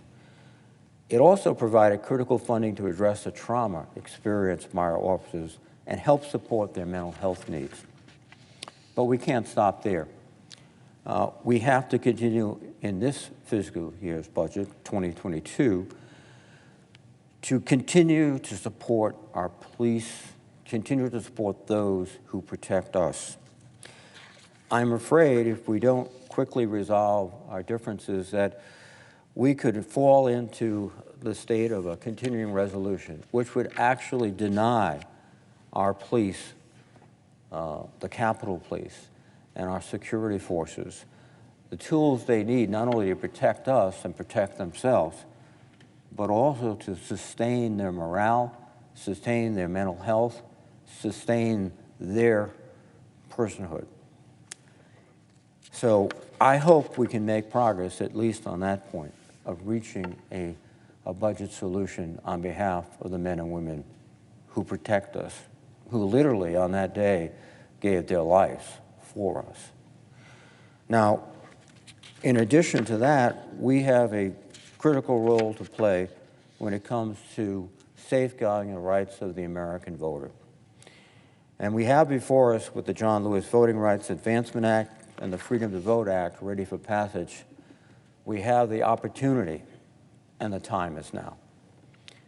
It also provided critical funding to address the trauma experienced by our officers and help support their mental health needs. But we can't stop there. We have to continue in this fiscal year's budget, 2022, to continue to support our police, continue to support those who protect us. I'm afraid if we don't quickly resolve our differences that we could fall into the state of a continuing resolution, which would actually deny our police, the Capitol Police, and our security forces the tools they need not only to protect us and protect themselves, but also to sustain their morale, sustain their mental health, sustain their personhood. So I hope we can make progress, at least on that point, of reaching a budget solution on behalf of the men and women who protect us, who literally on that day gave their lives for us. Now, in addition to that, we have a critical role to play when it comes to safeguarding the rights of the American voter. And we have before us, with the John Lewis Voting Rights Advancement Act and the Freedom to Vote Act ready for passage, we have the opportunity, and the time is now.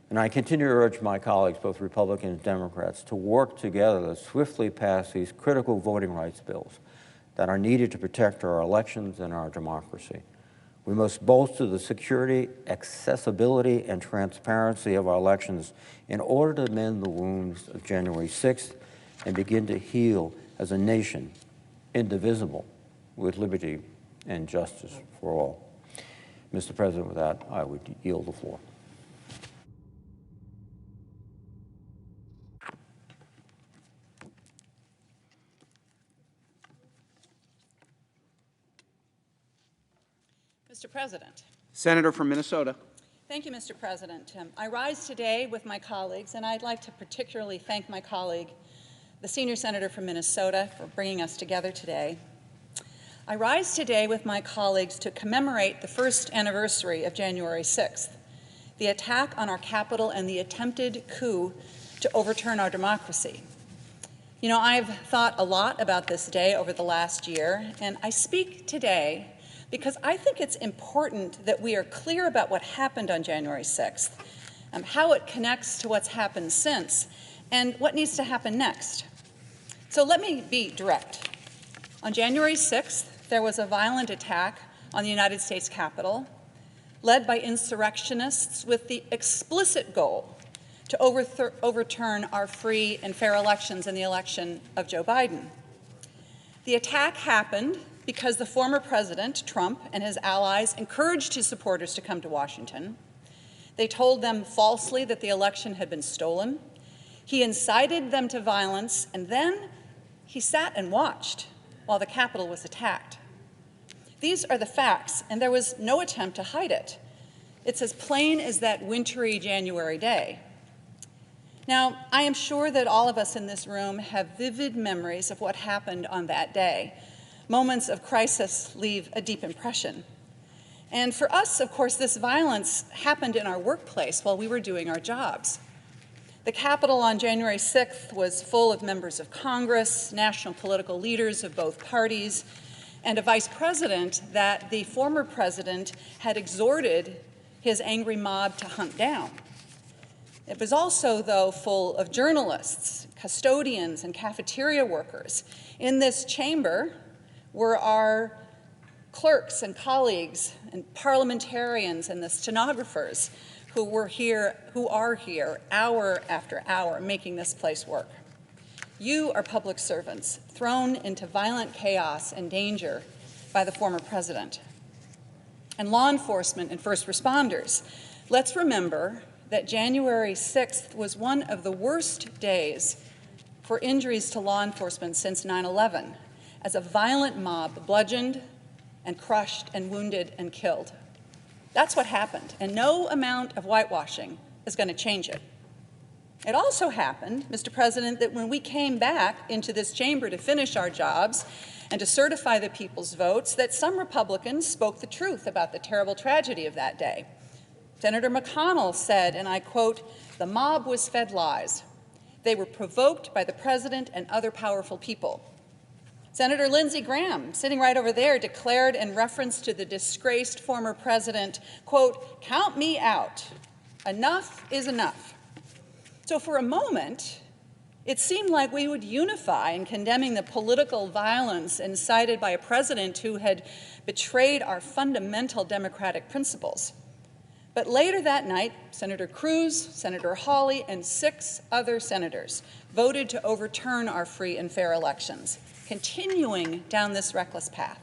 And I continue to urge my colleagues, both Republicans and Democrats, to work together to swiftly pass these critical voting rights bills that are needed to protect our elections and our democracy. We must bolster the security, accessibility, and transparency of our elections in order to mend the wounds of January 6th and begin to heal as a nation, indivisible, with liberty and justice for all. Mr. President, with that, I would yield the floor. Mr. President. Senator from Minnesota. Thank you, Mr. President. I rise today with my colleagues, and I'd like to particularly thank my colleague, the senior senator from Minnesota, for bringing us together today. I rise today with my colleagues to commemorate the first anniversary of January 6th, the attack on our Capitol and the attempted coup to overturn our democracy. You know, I've thought a lot about this day over the last year, and I speak today because I think it's important that we are clear about what happened on January 6th, how it connects to what's happened since, and what needs to happen next. So let me be direct. On January 6th, there was a violent attack on the United States Capitol, led by insurrectionists with the explicit goal to overturn our free and fair elections and the election of Joe Biden. The attack happened because the former president, Trump, and his allies encouraged his supporters to come to Washington. They told them falsely that the election had been stolen. He incited them to violence, and then he sat and watched while the Capitol was attacked. These are the facts, and there was no attempt to hide it. It's as plain as that wintry January day. Now, I am sure that all of us in this room have vivid memories of what happened on that day. Moments of crisis leave a deep impression. And for us, of course, this violence happened in our workplace while we were doing our jobs. The Capitol on January 6th was full of members of Congress, national political leaders of both parties, and a vice president that the former president had exhorted his angry mob to hunt down. It was also, though, full of journalists, custodians, and cafeteria workers. In this chamber were our clerks and colleagues and parliamentarians and the stenographers who are here hour after hour making this place work. You are public servants thrown into violent chaos and danger by the former president. And law enforcement and first responders, let's remember that January 6th was one of the worst days for injuries to law enforcement since 9/11, as a violent mob bludgeoned and crushed and wounded and killed. That's what happened, and no amount of whitewashing is going to change it. It also happened, Mr. President, that when we came back into this chamber to finish our jobs and to certify the people's votes, that some Republicans spoke the truth about the terrible tragedy of that day. Senator McConnell said, and I quote, "The mob was fed lies. They were provoked by the president and other powerful people." Senator Lindsey Graham, sitting right over there, declared in reference to the disgraced former president, quote, "Count me out. Enough is enough." So for a moment, it seemed like we would unify in condemning the political violence incited by a president who had betrayed our fundamental democratic principles. But later that night, Senator Cruz, Senator Hawley, and 6 other senators voted to overturn our free and fair elections, continuing down this reckless path.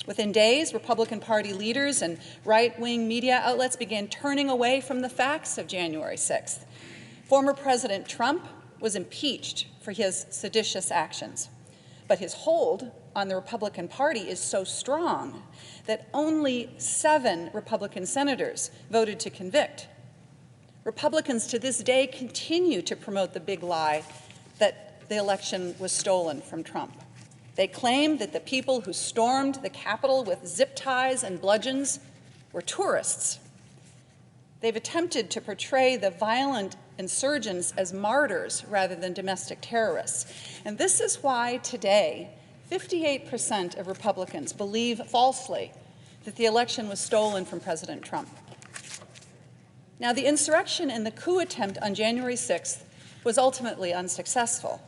Within days, Republican Party leaders and right-wing media outlets began turning away from the facts of January 6th. Former President Trump was impeached for his seditious actions, but his hold on the Republican Party is so strong that only 7 Republican senators voted to convict. Republicans to this day continue to promote the big lie that the election was stolen from Trump. They claim that the people who stormed the Capitol with zip ties and bludgeons were tourists. They've attempted to portray the violent insurgents as martyrs rather than domestic terrorists. And this is why today, 58% of Republicans believe falsely that the election was stolen from President Trump. Now, the insurrection and the coup attempt on January 6th was ultimately unsuccessful.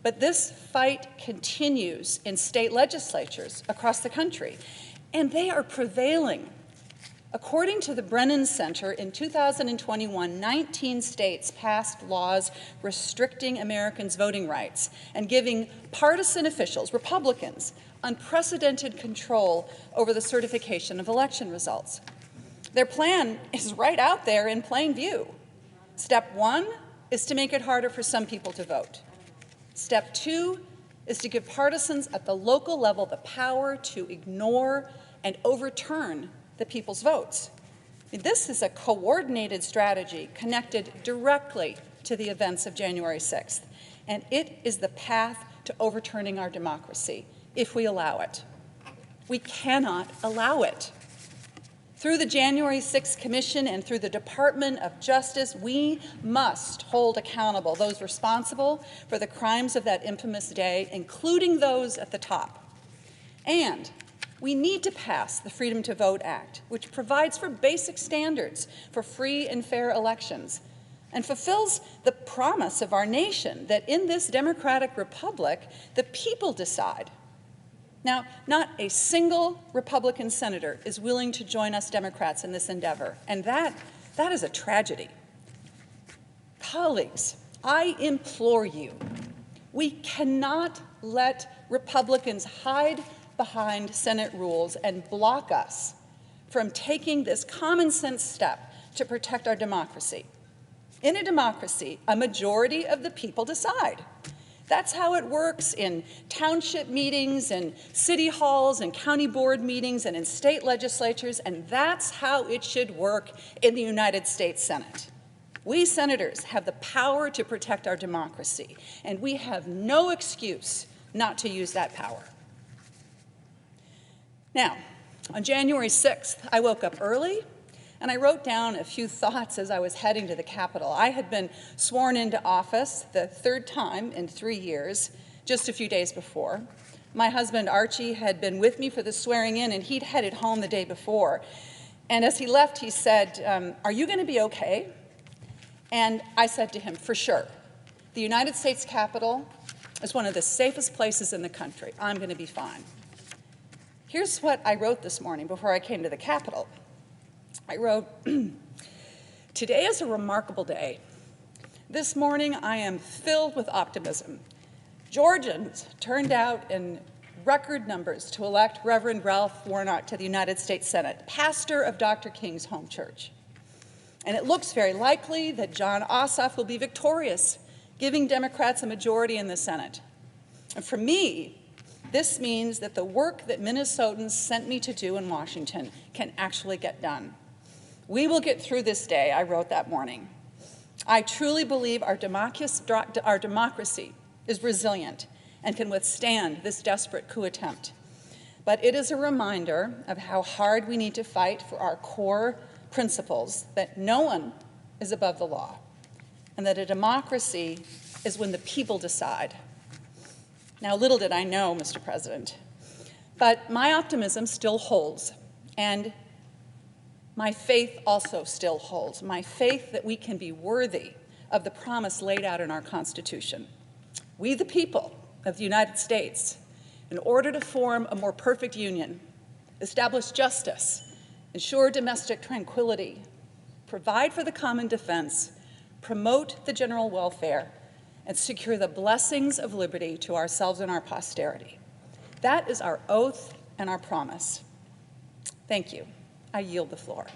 But this fight continues in state legislatures across the country, and they are prevailing. According to the Brennan Center, in 2021, 19 states passed laws restricting Americans' voting rights and giving partisan officials, Republicans, unprecedented control over the certification of election results. Their plan is right out there in plain view. Step 1 is to make it harder for some people to vote. Step 2 is to give partisans at the local level the power to ignore and overturn the people's votes. This is a coordinated strategy connected directly to the events of January 6th, and it is the path to overturning our democracy if we allow it. We cannot allow it. Through the January 6th Commission and through the Department of Justice, we must hold accountable those responsible for the crimes of that infamous day, including those at the top. And we need to pass the Freedom to Vote Act, which provides for basic standards for free and fair elections and fulfills the promise of our nation that in this democratic republic, the people decide. Now, not a single Republican senator is willing to join us Democrats in this endeavor, and that is a tragedy. Colleagues, I implore you, we cannot let Republicans hide behind Senate rules and block us from taking this common sense step to protect our democracy. In a democracy, a majority of the people decide. That's how it works in township meetings and city halls and county board meetings and in state legislatures, and that's how it should work in the United States Senate. We senators have the power to protect our democracy, and we have no excuse not to use that power. Now, on January 6th, I woke up early and I wrote down a few thoughts as I was heading to the Capitol. I had been sworn into office the third time in 3 years, just a few days before. My husband, Archie, had been with me for the swearing in, and he'd headed home the day before. And as he left, he said, "Are you going to be okay?" And I said to him, "For sure. The United States Capitol is one of the safest places in the country. I'm going to be fine." Here's what I wrote this morning before I came to the Capitol. I wrote, "Today is a remarkable day. This morning I am filled with optimism. Georgians turned out in record numbers to elect Reverend Ralph Warnock to the United States Senate, pastor of Dr. King's home church. And it looks very likely that John Ossoff will be victorious, giving Democrats a majority in the Senate. And for me, this means that the work that Minnesotans sent me to do in Washington can actually get done. We will get through this day," I wrote that morning. "I truly believe our democracy is resilient and can withstand this desperate coup attempt. But it is a reminder of how hard we need to fight for our core principles, that no one is above the law, and that a democracy is when the people decide." Now, little did I know, Mr. President, but my optimism still holds, and my faith also still holds, my faith that we can be worthy of the promise laid out in our Constitution. We, the people of the United States, in order to form a more perfect union, establish justice, ensure domestic tranquility, provide for the common defense, promote the general welfare, and secure the blessings of liberty to ourselves and our posterity. That is our oath and our promise. Thank you. I yield the floor.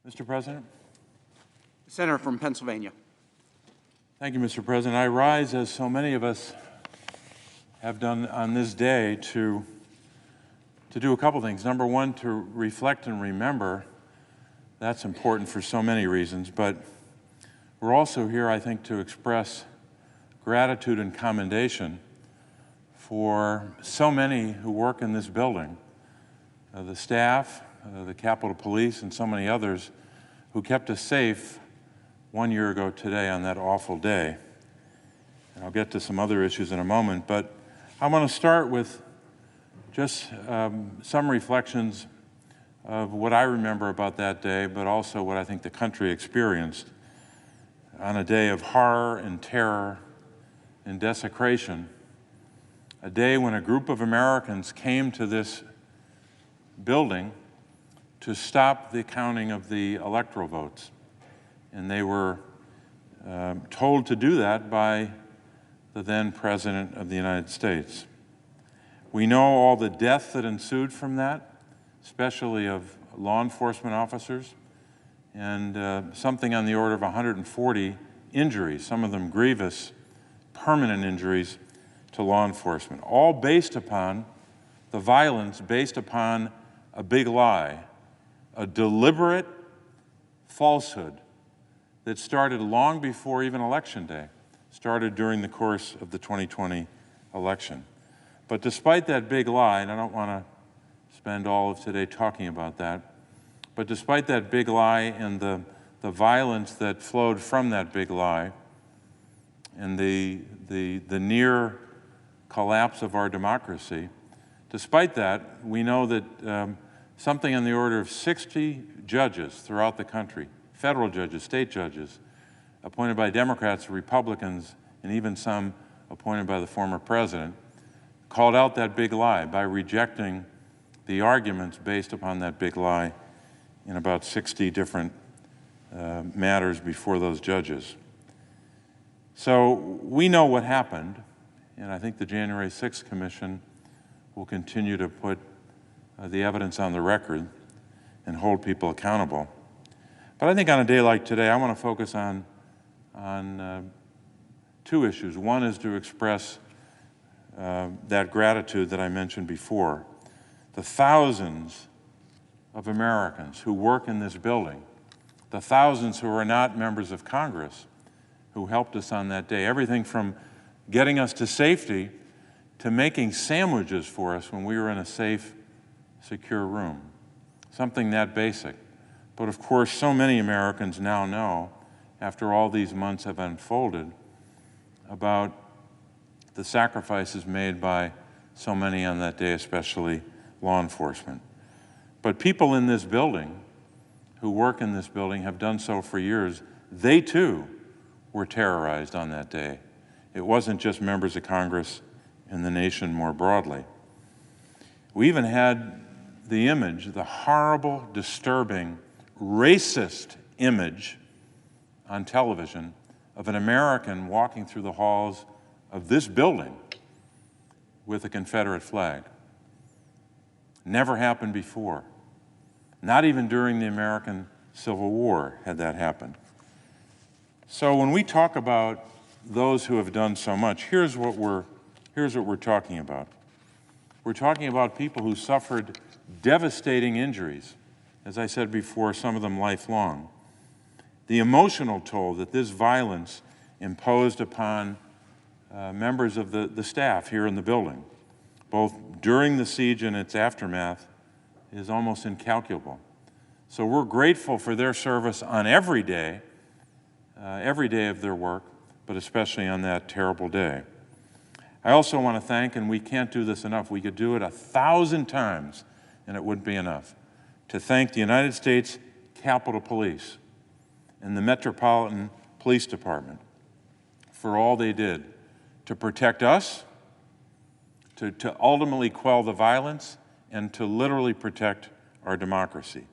Mr. President. Senator from Pennsylvania. Thank you, Mr. President. I rise, as so many of us have done on this day, to do a couple things. Number one, to reflect and remember. That's important for so many reasons, but we're also here, I think, to express gratitude and commendation for so many who work in this building, the staff, the Capitol Police, and so many others who kept us safe 1 year ago today on that awful day. And I'll get to some other issues in a moment, but I want to start with just some reflections of what I remember about that day, but also what I think the country experienced on a day of horror and terror and desecration, a day when a group of Americans came to this building to stop the counting of the electoral votes. And they were told to do that by the then President of the United States. We know all the death that ensued from that, especially of law enforcement officers, and something on the order of 140 injuries, some of them grievous, permanent injuries to law enforcement, all based upon the violence, based upon a big lie, a deliberate falsehood that started long before even Election Day, started during the course of the 2020 election. But despite that big lie, and I don't want to spend all of today talking about that, but despite that big lie and the violence that flowed from that big lie and the near collapse of our democracy, despite that, we know that something in the order of 60 judges throughout the country, federal judges, state judges, appointed by Democrats, Republicans, and even some appointed by the former president, called out that big lie by rejecting the arguments based upon that big lie in about 60 different matters before those judges. So we know what happened, and I think the January 6th Commission will continue to put the evidence on the record and hold people accountable. But I think on a day like today, I want to focus on two issues. One is to express that gratitude that I mentioned before. The thousands of Americans who work in this building, the thousands who are not members of Congress who helped us on that day, everything from getting us to safety to making sandwiches for us when we were in a safe, secure room. Something that basic. But of course, so many Americans now know, after all these months have unfolded, about the sacrifices made by so many on that day, especially law enforcement. But people in this building, who work in this building, have done so for years. They too were terrorized on that day. It wasn't just members of Congress and the nation more broadly. We even had the image, the horrible, disturbing, racist image on television of an American walking through the halls of this building with a Confederate flag. Never happened before. Not even during the American Civil War had that happened. So when we talk about those who have done so much, here's what we're talking about. We're talking about people who suffered devastating injuries, as I said before, some of them lifelong. The emotional toll that this violence imposed upon members of the staff here in the building, both during the siege and its aftermath, is almost incalculable. So we're grateful for their service on every day of their work, but especially on that terrible day. I also want to thank, and we can't do this enough, we could do it 1,000 times and it wouldn't be enough, to thank the United States Capitol Police and the Metropolitan Police Department for all they did to protect us, to ultimately quell the violence, and to literally protect our democracy.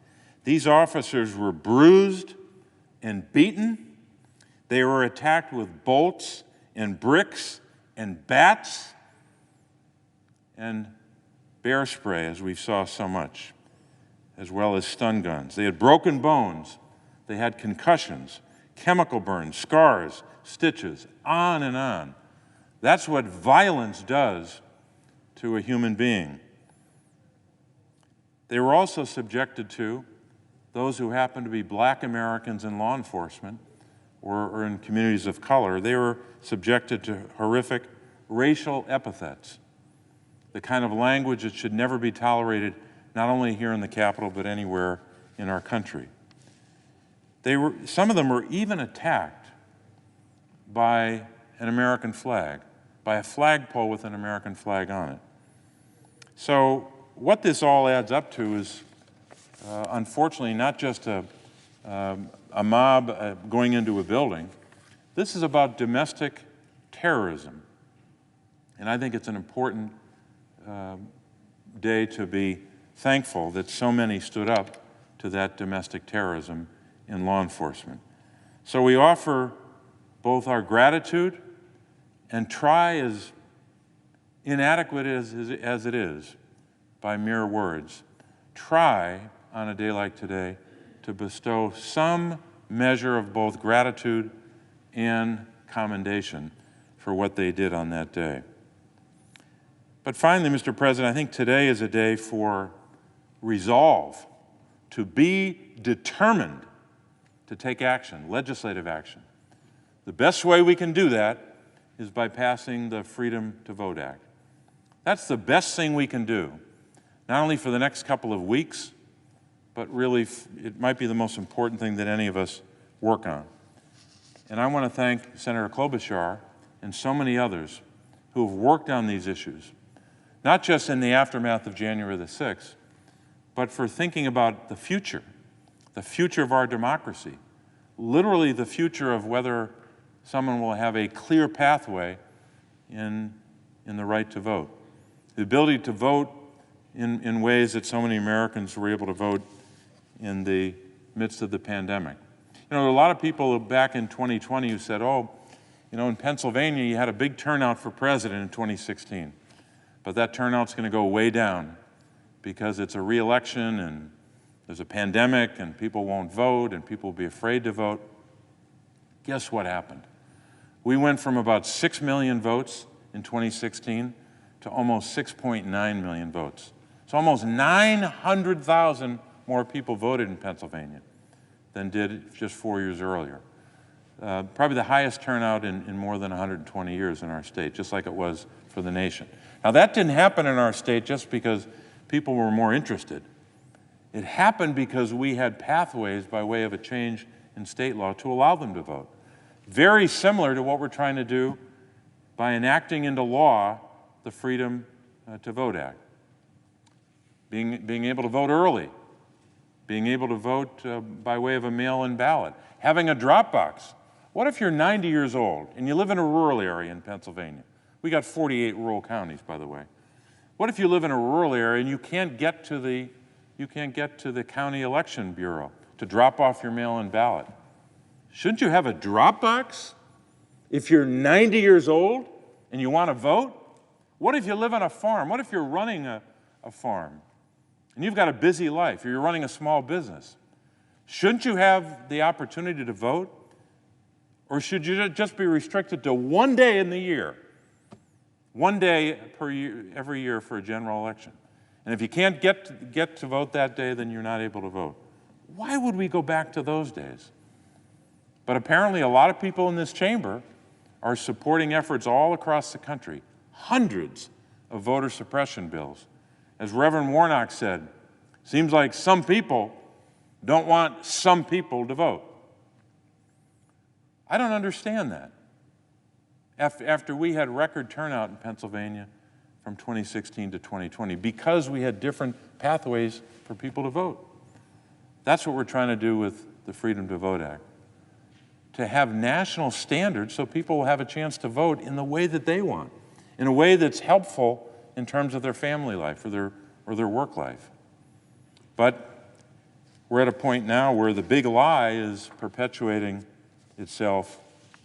These officers were bruised and beaten. They were attacked with bolts and bricks and bats and bear spray, as we saw so much, as well as stun guns. They had broken bones. They had concussions, chemical burns, scars, stitches, on and on. That's what violence does to a human being. They were also subjected to, those who happened to be black Americans in law enforcement or in communities of color, they were subjected to horrific racial epithets, the kind of language that should never be tolerated, not only here in the Capitol, but anywhere in our country. Some of them were even attacked by an American flag, by a flagpole with an American flag on it. So what this all adds up to is, unfortunately, not just a mob going into a building. This is about domestic terrorism. And I think it's an important day to be thankful that so many stood up to that domestic terrorism in law enforcement. So we offer both our gratitude and try, as inadequate as it is by mere words, try on a day like today to bestow some measure of both gratitude and commendation for what they did on that day. But finally, Mr. President, I think today is a day for resolve, to be determined to take action, legislative action. The best way we can do that is by passing the Freedom to Vote Act. That's the best thing we can do, not only for the next couple of weeks, but really it might be the most important thing that any of us work on. And I want to thank Senator Klobuchar and so many others who have worked on these issues, not just in the aftermath of January the 6th, but for thinking about the future of our democracy, literally the future of whether someone will have a clear pathway in the right to vote. The ability to vote in ways that so many Americans were able to vote in the midst of the pandemic. You know, there are a lot of people back in 2020 who said, oh, you know, in Pennsylvania you had a big turnout for president in 2016, but that turnout's going to go way down because it's a re-election and there's a pandemic and people won't vote and people will be afraid to vote. Guess what happened? We went from about 6 million votes in 2016 to almost 6.9 million votes. So almost 900,000 more people voted in Pennsylvania than did just 4 years earlier. Probably the highest turnout in more than 120 years in our state, just like it was for the nation. Now that didn't happen in our state just because people were more interested. It happened because we had pathways by way of a change in state law to allow them to vote. Very similar to what we're trying to do by enacting into law the Freedom to Vote Act. Being able to vote early, being able to vote by way of a mail-in ballot, having a drop box. What if you're 90 years old and you live in a rural area in Pennsylvania? We got 48 rural counties, by the way. What if you live in a rural area and you can't get to the county election bureau to drop off your mail-in ballot? Shouldn't you have a drop box if you're 90 years old and you want to vote? What if you live on a farm? What if you're running a farm and you've got a busy life or you're running a small business? Shouldn't you have the opportunity to vote? Or should you just be restricted to one day in the year? One day per year, every year for a general election. And if you can't get to vote that day, then you're not able to vote. Why would we go back to those days? But apparently a lot of people in this chamber are supporting efforts all across the country, hundreds of voter suppression bills. As Reverend Warnock said, seems like some people don't want some people to vote. I don't understand that. After we had record turnout in Pennsylvania from 2016 to 2020, because we had different pathways for people to vote. That's what we're trying to do with the Freedom to Vote Act. To have national standards so people will have a chance to vote in the way that they want, in a way that's helpful in terms of their family life or their work life. But we're at a point now where the big lie is perpetuating itself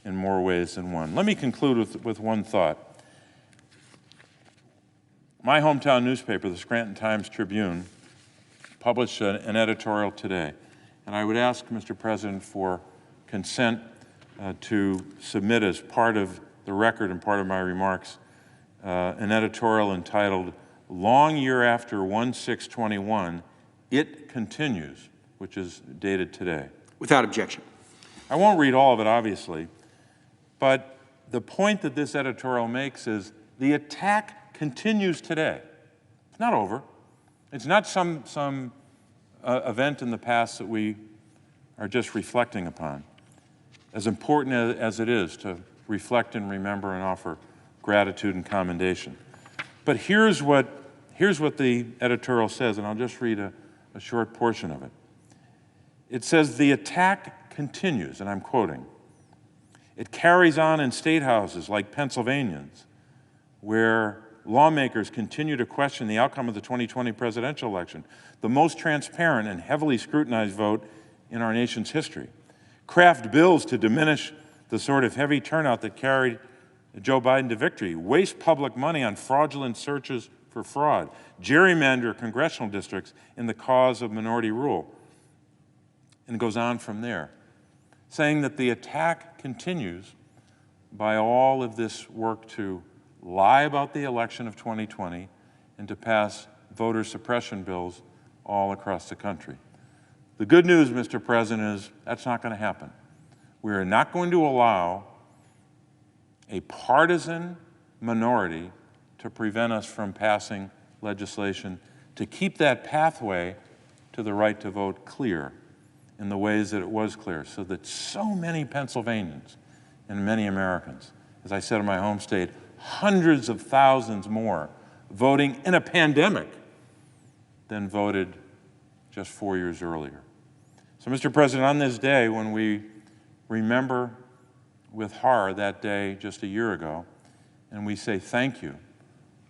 in more ways than one. Let me conclude with one thought. My hometown newspaper, the Scranton Times-Tribune, published an editorial today, and I would ask, Mr. President, for consent to submit as part of the record and part of my remarks an editorial entitled, "Long Year After 1/6/21, It Continues," which is dated today. Without objection. I won't read all of it, obviously, but the point that this editorial makes is the attack continues today. It's not over. It's not some event in the past that we are just reflecting upon. As important as it is to reflect and remember and offer gratitude and commendation. But here's what the editorial says, and I'll just read a short portion of it. It says, "The attack continues," and I'm quoting. "It carries on in state houses like Pennsylvania's, where lawmakers continue to question the outcome of the 2020 presidential election, the most transparent and heavily scrutinized vote in our nation's history. Craft bills to diminish the sort of heavy turnout that carried Joe Biden to victory, waste public money on fraudulent searches for fraud, gerrymander congressional districts in the cause of minority rule." And it goes on from there, saying that the attack continues by all of this work to lie about the election of 2020 and to pass voter suppression bills all across the country. The good news, Mr. President, is that's not going to happen. We are not going to allow a partisan minority to prevent us from passing legislation to keep that pathway to the right to vote clear in the ways that it was clear, so that so many Pennsylvanians and many Americans, as I said in my home state, hundreds of thousands more voting in a pandemic than voted just 4 years earlier. So, Mr. President, on this day, when we remember with horror that day just a year ago, and we say thank you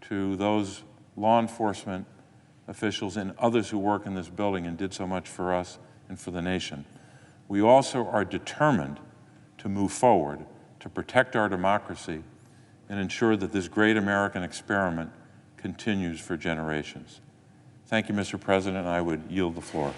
to those law enforcement officials and others who work in this building and did so much for us and for the nation, we also are determined to move forward to protect our democracy and ensure that this great American experiment continues for generations. Thank you, Mr. President. I would yield the floor.